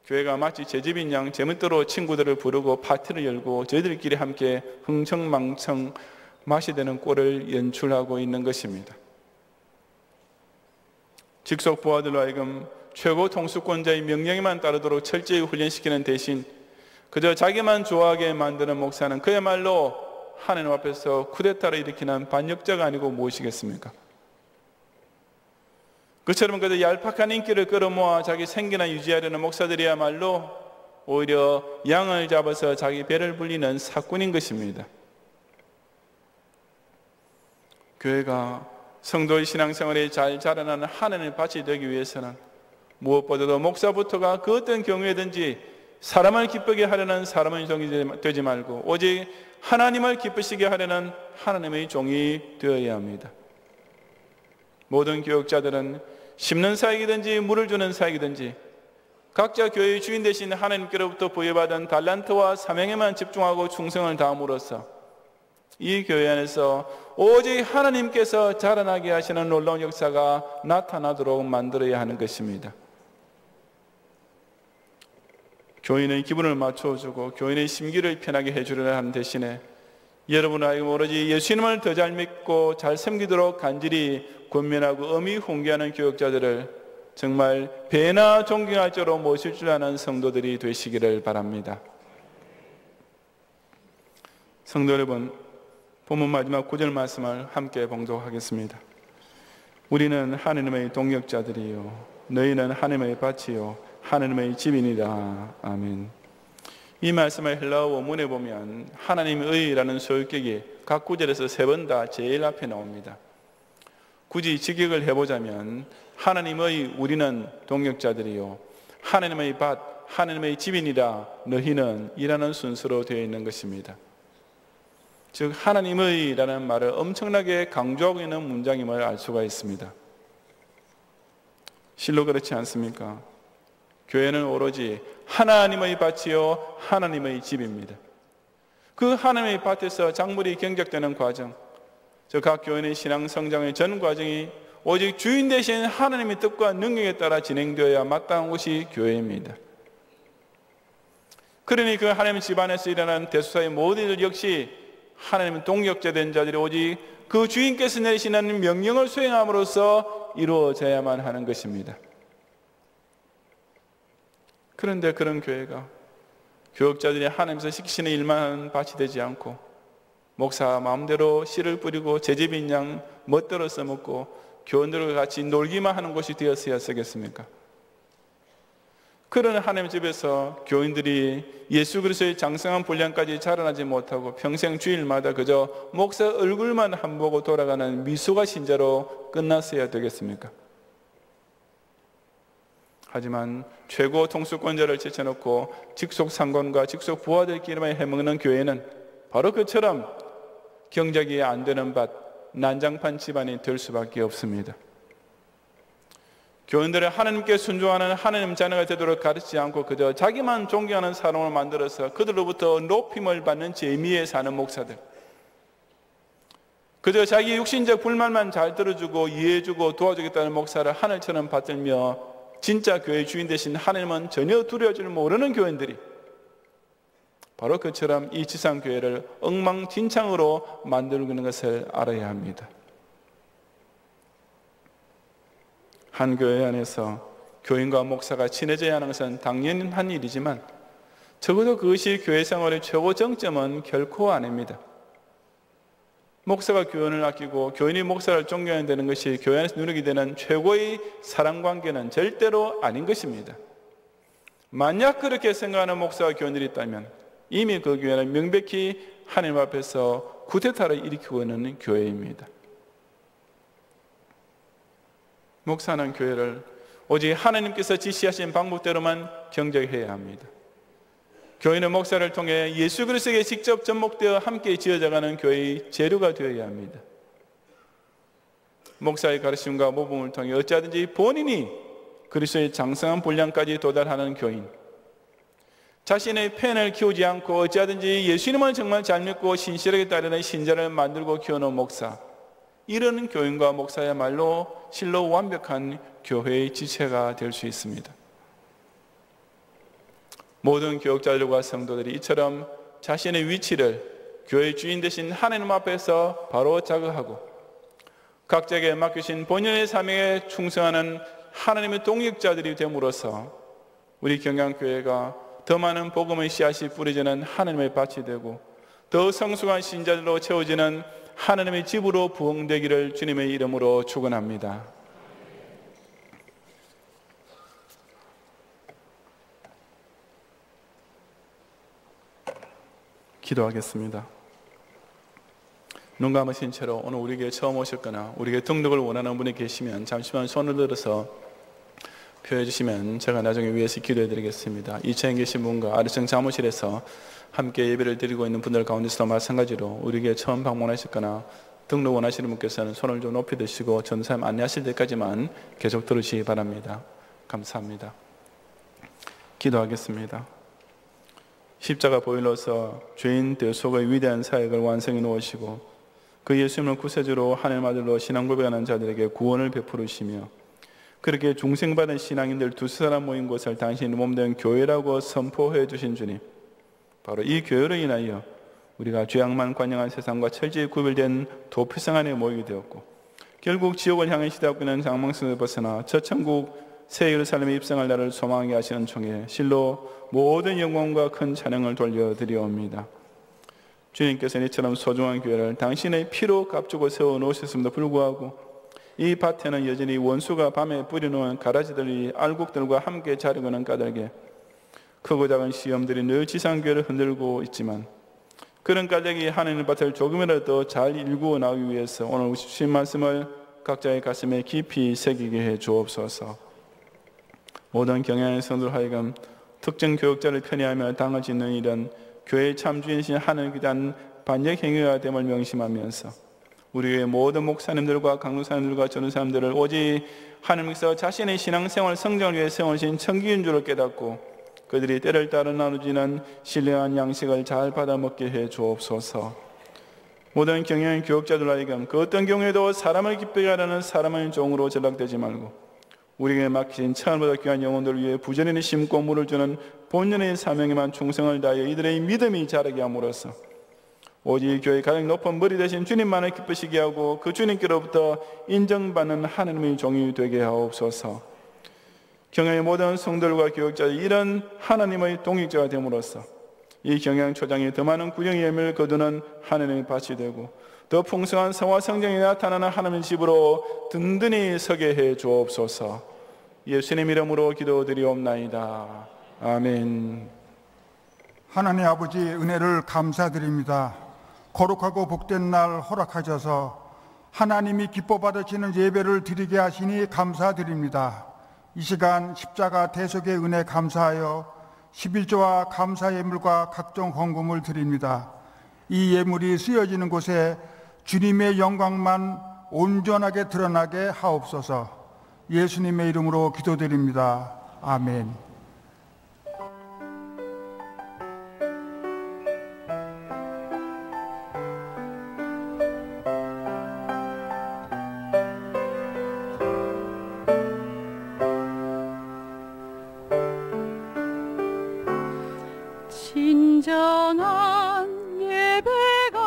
S1: 교회가 마치 제 집인 양 제멋대로 친구들을 부르고 파티를 열고 저희들끼리 함께 흥청망청 마시되는 꼴을 연출하고 있는 것입니다. 직속 부하들로 하여금 최고 통수권자의 명령에만 따르도록 철저히 훈련시키는 대신 그저 자기만 좋아하게 만드는 목사는 그야말로 하나님 앞에서 쿠데타를 일으키는 반역자가 아니고 무엇이겠습니까? 그처럼 그저 얄팍한 인기를 끌어모아 자기 생계나 유지하려는 목사들이야말로 오히려 양을 잡아서 자기 배를 불리는 사꾼인 것입니다. 교회가 성도의 신앙생활에 잘 자라나는 하나님의 밭이 되기 위해서는 무엇보다도 목사부터가 그 어떤 경우에든지 사람을 기쁘게 하려는 사람의 종이 되지 말고 오직 하나님을 기쁘시게 하려는 하나님의 종이 되어야 합니다. 모든 교육자들은 심는 사역이든지 물을 주는 사역이든지 각자 교회의 주인 되신 하나님께로부터 부여받은 달란트와 사명에만 집중하고 충성을 다함으로써 이 교회 안에서 오직 하나님께서 자라나게 하시는 놀라운 역사가 나타나도록 만들어야 하는 것입니다. 교인의 기분을 맞춰주고 교인의 심기를 편하게 해주려는 하는 대신에 여러분 하여금 오로지 예수님을 더 잘 믿고 잘 섬기도록 간절히 권면하고 엄히 훈계하는 교육자들을 정말 배나 존경할 자로 모실 줄 아는 성도들이 되시기를 바랍니다. 성도 여러분, 본문 마지막 9절 말씀을 함께 봉독하겠습니다. 우리는 하나님의 동역자들이요 너희는 하나님의 밭이요 하나님의 집이니라. 아멘. 이 말씀을 헬라어 원문에 보면 하나님의라는 소유격이 각 구절에서 3번 다 제일 앞에 나옵니다. 굳이 직역을 해보자면 하나님의 우리는 동역자들이요 하나님의 밭 하나님의 집이니라 너희는 이라는 순서로 되어 있는 것입니다. 즉 하나님의 라는 말을 엄청나게 강조하고 있는 문장임을 알 수가 있습니다. 실로 그렇지 않습니까? 교회는 오로지 하나님의 밭이요 하나님의 집입니다. 그 하나님의 밭에서 작물이 경작되는 과정, 즉 각 교회의 신앙 성장의 전 과정이 오직 주인 되신 하나님의 뜻과 능력에 따라 진행되어야 마땅한 곳이 교회입니다. 그러니 그 하나님의 집안에서 일어나는 대수사의 모든 일 역시 하나님의 동역자 된 자들이 오직 그 주인께서 내리시는 명령을 수행함으로써 이루어져야만 하는 것입니다. 그런데 그런 교회가 교역자들이 하나님께서 시키시는 일만 하는 밭이 되지 않고 목사 마음대로 씨를 뿌리고 제 집인 양 멋대로 써먹고 교원들과 같이 놀기만 하는 곳이 되었어야 쓰겠습니까? 그런 하나님의 집에서 교인들이 예수 그리스도의 장성한 분량까지 자라나지 못하고 평생 주일마다 그저 목사 얼굴만 한 보고 돌아가는 미숙아 신자로 끝났어야 되겠습니까? 하지만 최고 통수권자를 제쳐놓고 직속 상관과 직속 부하들끼리만 해먹는 교회는 바로 그처럼 경작이 안 되는 밭, 난장판 집안이 될 수밖에 없습니다. 교인들을 하나님께 순종하는 하나님 자녀가 되도록 가르치지 않고 그저 자기만 존경하는 사람을 만들어서 그들로부터 높임을 받는 재미에 사는 목사들, 그저 자기 육신적 불만만 잘 들어주고 이해해주고 도와주겠다는 목사를 하늘처럼 받들며 진짜 교회 주인 되신 하나님은 전혀 두려워할 줄 모르는 교인들이 바로 그처럼 이 지상교회를 엉망진창으로 만들고 있는 것을 알아야 합니다. 한 교회 안에서 교인과 목사가 친해져야 하는 것은 당연한 일이지만 적어도 그것이 교회 생활의 최고 정점은 결코 아닙니다. 목사가 교인을 아끼고 교인이 목사를 존경해야 되는 것이 교회 안에서 누리게 되는 최고의 사랑관계는 절대로 아닌 것입니다. 만약 그렇게 생각하는 목사와 교인들이 있다면 이미 그 교회는 명백히 하나님 앞에서 쿠데타를 일으키고 있는 교회입니다. 목사는 교회를 오직 하나님께서 지시하신 방법대로만 경작해야 합니다. 교회는 목사를 통해 예수 그리스도에게 직접 접목되어 함께 지어져가는 교회의 재료가 되어야 합니다. 목사의 가르침과 모범을 통해 어찌하든지 본인이 그리스도의 장성한 분량까지 도달하는 교인, 자신의 팬을 키우지 않고 어찌하든지 예수님을 정말 잘 믿고 신실하게 따르는 신자를 만들고 키우는 목사, 이런 교인과 목사야말로 실로 완벽한 교회의 지체가 될 수 있습니다. 모든 교역자들과 성도들이 이처럼 자신의 위치를 교회의 주인 되신 하나님 앞에서 바로 자각하고 각자에게 맡기신 본연의 사명에 충성하는 하나님의 동역자들이 됨으로써 우리 경양교회가 더 많은 복음의 씨앗이 뿌려지는 하나님의 밭이 되고 더 성숙한 신자들로 채워지는 하나님의 집으로 부흥되기를 주님의 이름으로 축원합니다. 기도하겠습니다. 눈 감으신 채로 오늘 우리에게 처음 오셨거나 우리에게 등록을 원하는 분이 계시면 잠시만 손을 들어서 표해 주시면 제가 나중에 위에서 기도해 드리겠습니다. 2층에 계신 분과 아래층 사무실에서 함께 예배를 드리고 있는 분들 가운데서도 마찬가지로 우리에게 처음 방문하셨거나 등록 원하시는 분께서는 손을 좀 높이 드시고 전사님 안내하실 때까지만 계속 들으시기 바랍니다. 감사합니다. 기도하겠습니다. 십자가 보일러서 죄인 대속의 위대한 사역을 완성해 놓으시고 그 예수님을 구세주로 하나님 아들로 신앙 고백하는 자들에게 구원을 베푸시며 그렇게 중생받은 신앙인들 두세 사람 모인 곳을 당신의 몸된 교회라고 선포해 주신 주님, 바로 이 교회로 인하여 우리가 죄악만 관영한 세상과 철저히 구별된 도피성 안에 모이게 되었고 결국 지옥을 향해 시달리고 있는 장망성을 벗어나 저 천국 새 예루살렘에 입성할 날을 소망하게 하시는 총에 실로 모든 영광과 큰 찬양을 돌려드리옵니다. 주님께서는 이처럼 소중한 교회를 당신의 피로 값주고 세워놓으셨음에도 불구하고 이 밭에는 여전히 원수가 밤에 뿌려놓은 가라지들이 알곡들과 함께 자르고는 까닭에 크고 작은 시험들이 늘 지상교회를 흔들고 있지만 그런 까닭이 하나님의 밭을 조금이라도 잘 일구어 나가기 위해서 오늘 주신 말씀을 각자의 가슴에 깊이 새기게 해 주옵소서. 모든 경향의 성도들 하여금 특정 교역자를 편애하며 당을 짓는 일은 교회의 참주인이신 하나님께 대한 반역 행위가 됨을 명심하면서 우리의 모든 목사님들과 강로사님들과 전도사님들을 오직 하나님께서 자신의 신앙생활 성장을 위해 세우신 청기인 줄을 깨닫고 그들이 때를 따라 나누지는 신령한 양식을 잘 받아먹게 해 주옵소서. 모든 경영의 교역자들 하여금 그 어떤 경우에도 사람을 기쁘게 하려는 사람의 종으로 전락되지 말고 우리에게 맡기신 천하보다 귀한 영혼들을 위해 부지런히 심고 물을 주는 본연의 사명에만 충성을 다하여 이들의 믿음이 자라게 함으로써 오직 교회의 가장 높은 머리 되신 주님만을 기쁘시게 하고 그 주님께로부터 인정받는 하나님의 종이 되게 하옵소서. 경영의 모든 성도들과 교역자들이 이런 하나님의 동역자가 됨으로써 이 경영초장이 더 많은 구령의 열매를 거두는 하나님의 밭이 되고 더 풍성한 성화 성장이 나타나는 하나님의 집으로 든든히 서게 해 주옵소서. 예수님 이름으로 기도드리옵나이다. 아멘.
S4: 하나님 아버지 은혜를 감사드립니다. 거룩하고 복된 날 허락하셔서 하나님이 기뻐 받으시는 예배를 드리게 하시니 감사드립니다. 이 시간 십자가 대속의 은혜 감사하여 11조와 감사 예물과 각종 헌금을 드립니다. 이 예물이 쓰여지는 곳에 주님의 영광만 온전하게 드러나게 하옵소서. 예수님의 이름으로 기도드립니다. 아멘.
S3: 진정한 예배가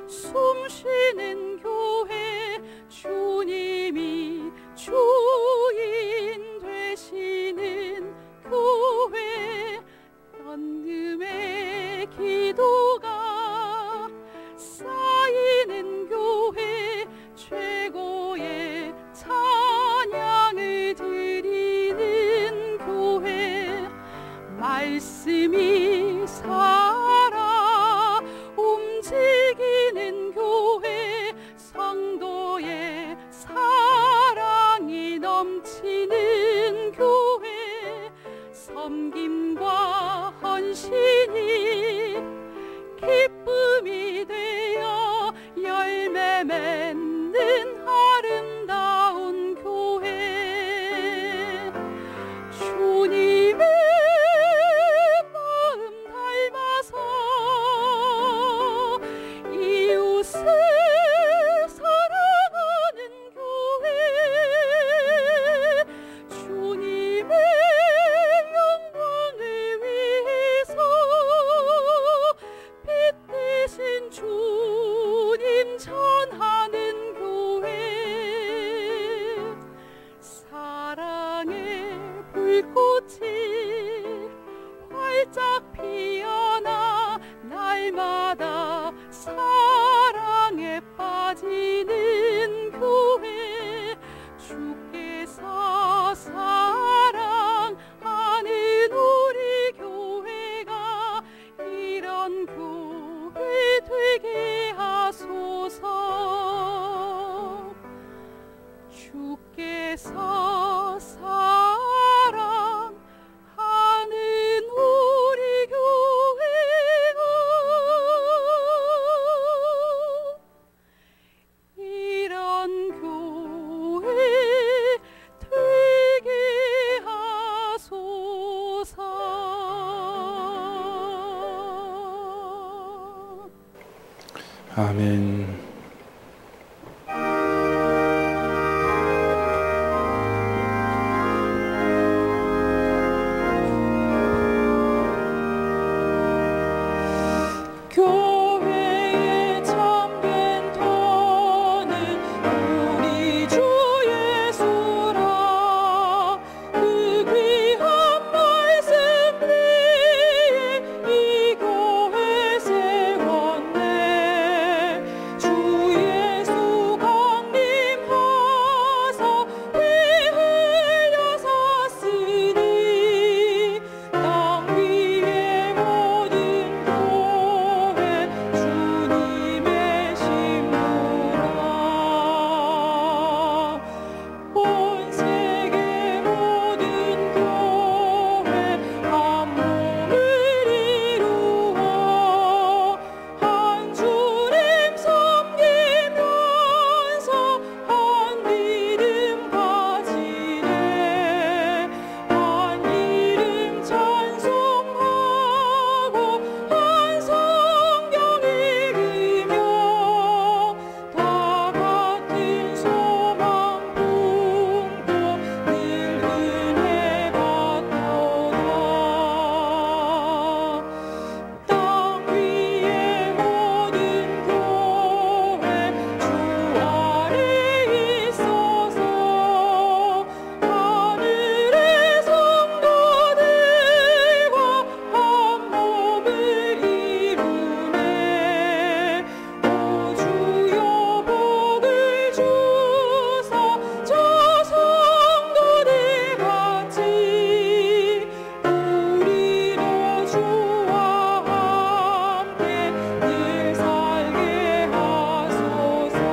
S3: 숨쉬는 교회 주님이 주인 되시네. 위해서 사랑하는 우리 교회가 이런 교회 되게 하소서.
S1: 아멘.
S3: 교회에 참된 터는 우리 주 예수라. 그 귀한 말씀 위에 이 교회 세웠네. 주 예수 강림하사 피 흘려 샀으니 땅 위의 모든 교회 주님의 신부라. 온 세계 모든 교회 한 몸을 이루어 한 주님 섬기면서 한 믿음 가지네. 한 이름 찬송하고 한 성경 읽으며 다 같은 소망 품고 늘 은혜 받도다. 땅 위의 모든 교회 주 아래 있어서 하늘의 성도들과 한 몸을 이루네. 오 주여 복을 주사 저 성도들 같이 우리도 주와 함께 늘 살게 하소서. 아멘.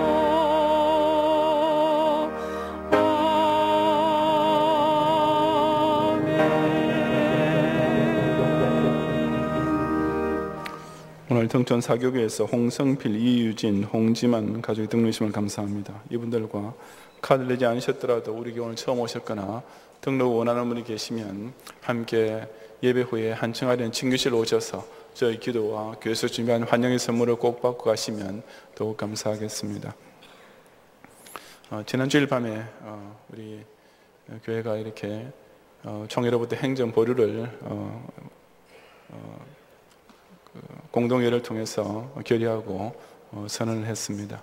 S1: 오늘 등촌 사교교에서 홍성필, 이유진, 홍지만 가족이 등록이심을 감사합니다. 이분들과 카드 내지 않으셨더라도 우리 교회 처음 오셨거나 등록 원하는 분이 계시면 함께 예배 후에 한층하려는 친교실로 오셔서 저희 기도와 교회에서 준비한 환영의 선물을 꼭 받고 가시면 더욱 감사하겠습니다. 지난 주일 밤에 우리 교회가 이렇게 총회로부터 행정 보류를 공동회를 통해서 결의하고 선언을 했습니다.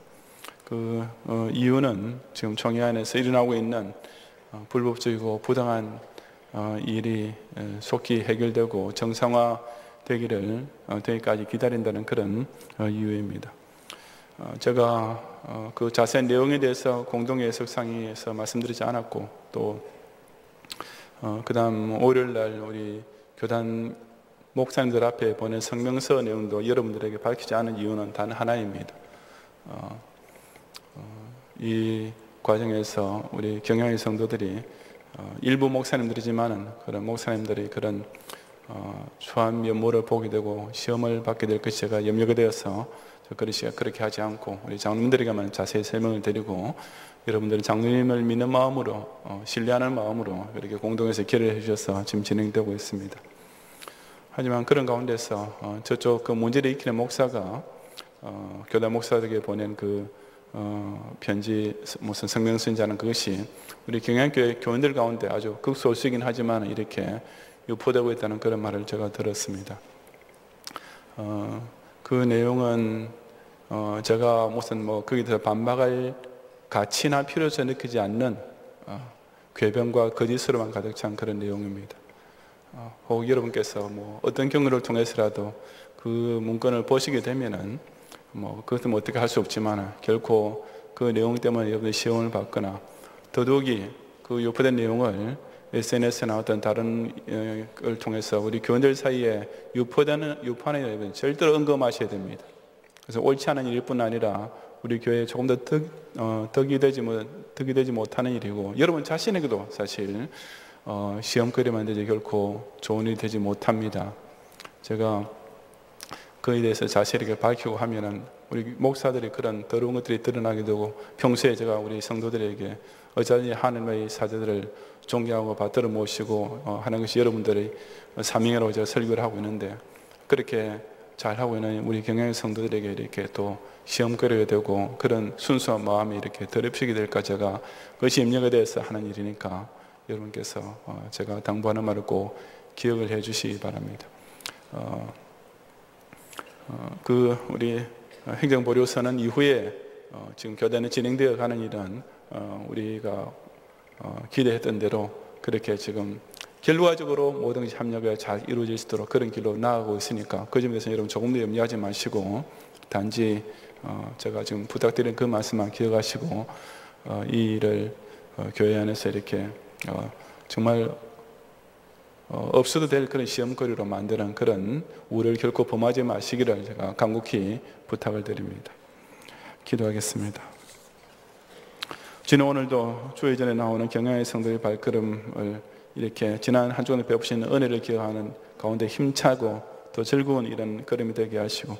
S1: 그 이유는 지금 총회 안에서 일어나고 있는 불법적이고 부당한 일이 속히 해결되고 정상화 되기까지 기다린다는 그런 이유입니다. 제가 그 자세한 내용에 대해서 공동회 석상에서 말씀드리지 않았고 또 그 다음 월요일날 우리 교단 목사님들 앞에 보낸 성명서 내용도 여러분들에게 밝히지 않은 이유는 단 하나입니다. 이 과정에서 우리 경향의 성도들이 일부 목사님들이지만은 그런 목사님들이 그런 추한 면모를 보게 되고 시험을 받게 될 것이 제가 염려가 되어서 그렇게 하지 않고 우리 장로님들에게만 자세히 설명을 드리고 여러분들은 장로님을 믿는 마음으로 신뢰하는 마음으로 이렇게 공동에서 결의해 주셔서 지금 진행되고 있습니다. 하지만 그런 가운데서 저쪽 그 문제를 익히는 목사가 교단 목사들에게 보낸 그 편지 무슨 성명서인지는 그것이 우리 경향교회 교인들 가운데 아주 극소수이긴 하지만 이렇게 유포되고 있다는 그런 말을 제가 들었습니다. 그 내용은 제가 무슨 거기에 대해서 반박할 가치나 필요성 느끼지 않는 궤변과 거짓으로만 가득 찬 그런 내용입니다. 혹 여러분께서 어떤 경로를 통해서라도 그 문건을 보시게 되면은 그것은 어떻게 할 수 없지만 결코 그 내용 때문에 여러분이 시험을 받거나 더더욱이 그 유포된 내용을 SNS나 어떤 다른 걸 통해서 우리 교인들 사이에 유포하는 여러분 절대로 언급하셔야 됩니다. 그래서 옳지 않은 일뿐 아니라 우리 교회에 조금 더 덕이 되지 못하는 일이고, 여러분 자신에게도 사실 시험거리만 되지 결코 좋은 일이 되지 못합니다. 제가 그에 대해서 자신에게 밝히고 하면은 우리 목사들이 그런 더러운 것들이 드러나게 되고, 평소에 제가 우리 성도들에게 어쩌지 하나님의 사제들을 존경하고 받들어 모시고 하는 것이 여러분들의 사명이라고 제가 설교를 하고 있는데, 그렇게 잘하고 있는 우리 경영의 성도들에게 이렇게 또 시험거리가 되고 그런 순수한 마음이 이렇게 더럽히게 될까, 제가 그것이 염려가 돼서 하는 일이니까 여러분께서 제가 당부하는 말을 꼭 기억을 해 주시기 바랍니다. 우리 행정보류서는 이후에 지금 교단에 진행되어 가는 일은 우리가 기대했던 대로 그렇게 지금 결과적으로 모든 것이 합력이 잘 이루어질 수 있도록 그런 길로 나아가고 있으니까, 그 점에 대해서 여러분 조금 더 염려하지 마시고, 단지 제가 지금 부탁드린 그 말씀만 기억하시고 이 일을 교회 안에서 이렇게 정말 없어도 될 그런 시험거리로 만드는 그런 우려를 결코 범하지 마시기를 제가 간곡히 부탁을 드립니다. 기도하겠습니다. 주님, 오늘도 주의 전에 나오는 경영의 성도의 발걸음을 이렇게 지난 한 주간에 베푸신 은혜를 기억하는 가운데 힘차고 또 즐거운 이런 걸음이 되게 하시고,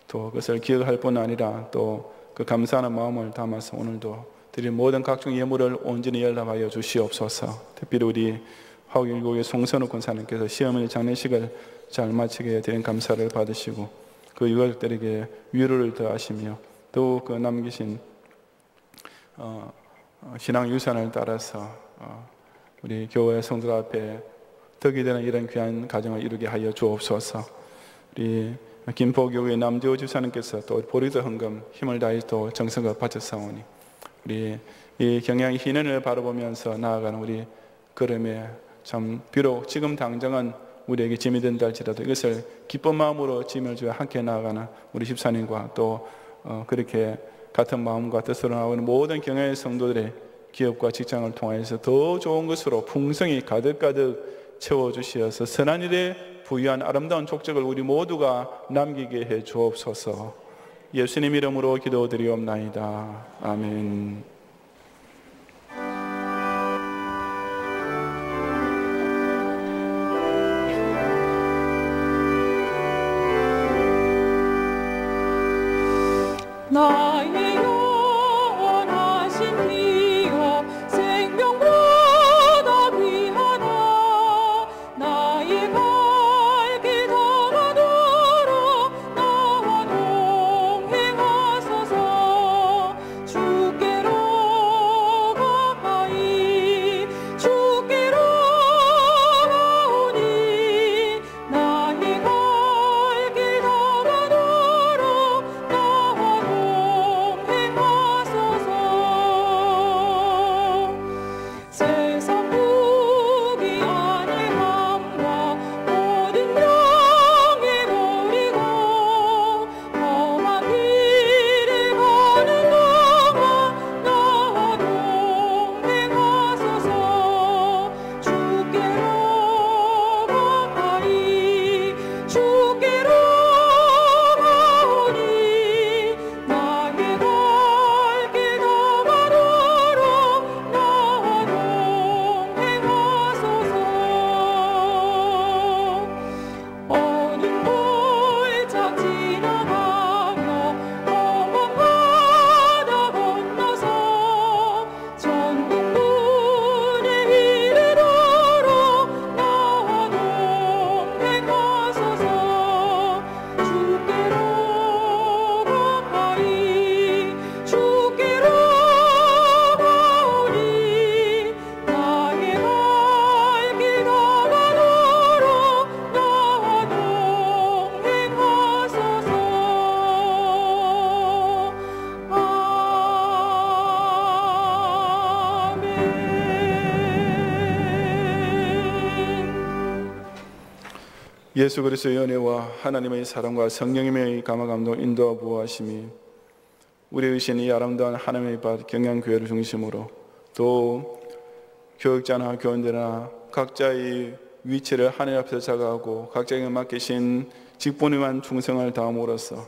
S1: 또 그것을 기억할 뿐 아니라 또 그 감사하는 마음을 담아서 오늘도 드린 모든 각종 예물을 온전히 열람하여 주시옵소서. 특별히 우리 화옥일국의 송선우 권사님께서 시어머니 장례식을 잘 마치게 된 감사를 받으시고, 그 유가족들에게 위로를 더하시며, 또 그 남기신 신앙 유산을 따라서 우리 교회 성도들 앞에 덕이 되는 이런 귀한 가정을 이루게 하여 주옵소서. 우리 김포교회 남재호 집사님께서 또 보리도 헌금 힘을 다해 또 정성을 바쳤사오니, 우리 이 경향 희년을 바라보면서 나아가는 우리 걸음에 참 비록 지금 당장은 우리에게 짐이 된다 할지라도 이것을 기쁜 마음으로 짐을 주어 함께 나아가는 우리 집사님과 또 그렇게 같은 마음과 뜻으로 나오는 모든 경향의 성도들의 기업과 직장을 통해서 더 좋은 것으로 풍성히 가득가득 채워주시어서 선한 일에 부유한 아름다운 족적을 우리 모두가 남기게 해 주옵소서. 예수님 이름으로 기도드리옵나이다. 아멘.
S3: 나의 영원하신 이여 생명보다 귀하다. 나의 갈 길 다가도록 나와 동행하소서. 주께로 가까이 주께로 가오니 나의 갈 길 다가도록 나와 동행하소서. 세상 부귀 안일함과 모든 명예 버리고 험한 길을 가는 동안 나와 동행하소서. 주께로 가까이 주께로 가오니 나의 갈 길 다가도록 나와 동행하소서. 어린 골짝 지나가며 험한 바다 건너서 천국문에 이르도록 나와 동행하소서. 주께로 가까이 주께로 가오니 나의 갈 길 다가도록 나와 동행하소서. 아멘.
S1: 예수 그리스도의 은혜와 하나님의 사랑과 성령님의 감화 감동 인도와 보호하심이 우리 의신 이 아름다운 하나님의 밭 경양교회를 중심으로 또 교육자나 교원들이나 각자의 위치를 하늘 앞에서 자각하고 각자에게 맡기신 직분에만 충성을 다함으로써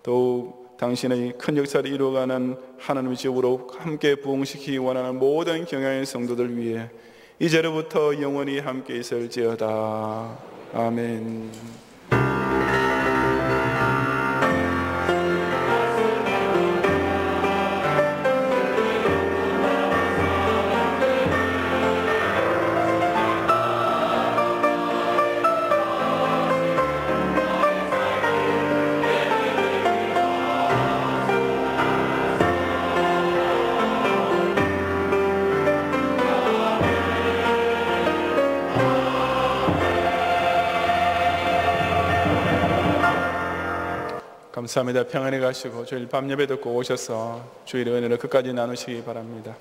S1: 더욱 당신의 큰 역사를 이루어가는 하나님의 지역으로 함께 부흥시키기 원하는 모든 경향의 성도들 위해 이제로부터 영원히 함께 있을지어다. 아멘. 감사합니다. 평안히 가시고 주일 밤 예배 듣고 오셔서 주일의 은혜를 끝까지 나누시기 바랍니다.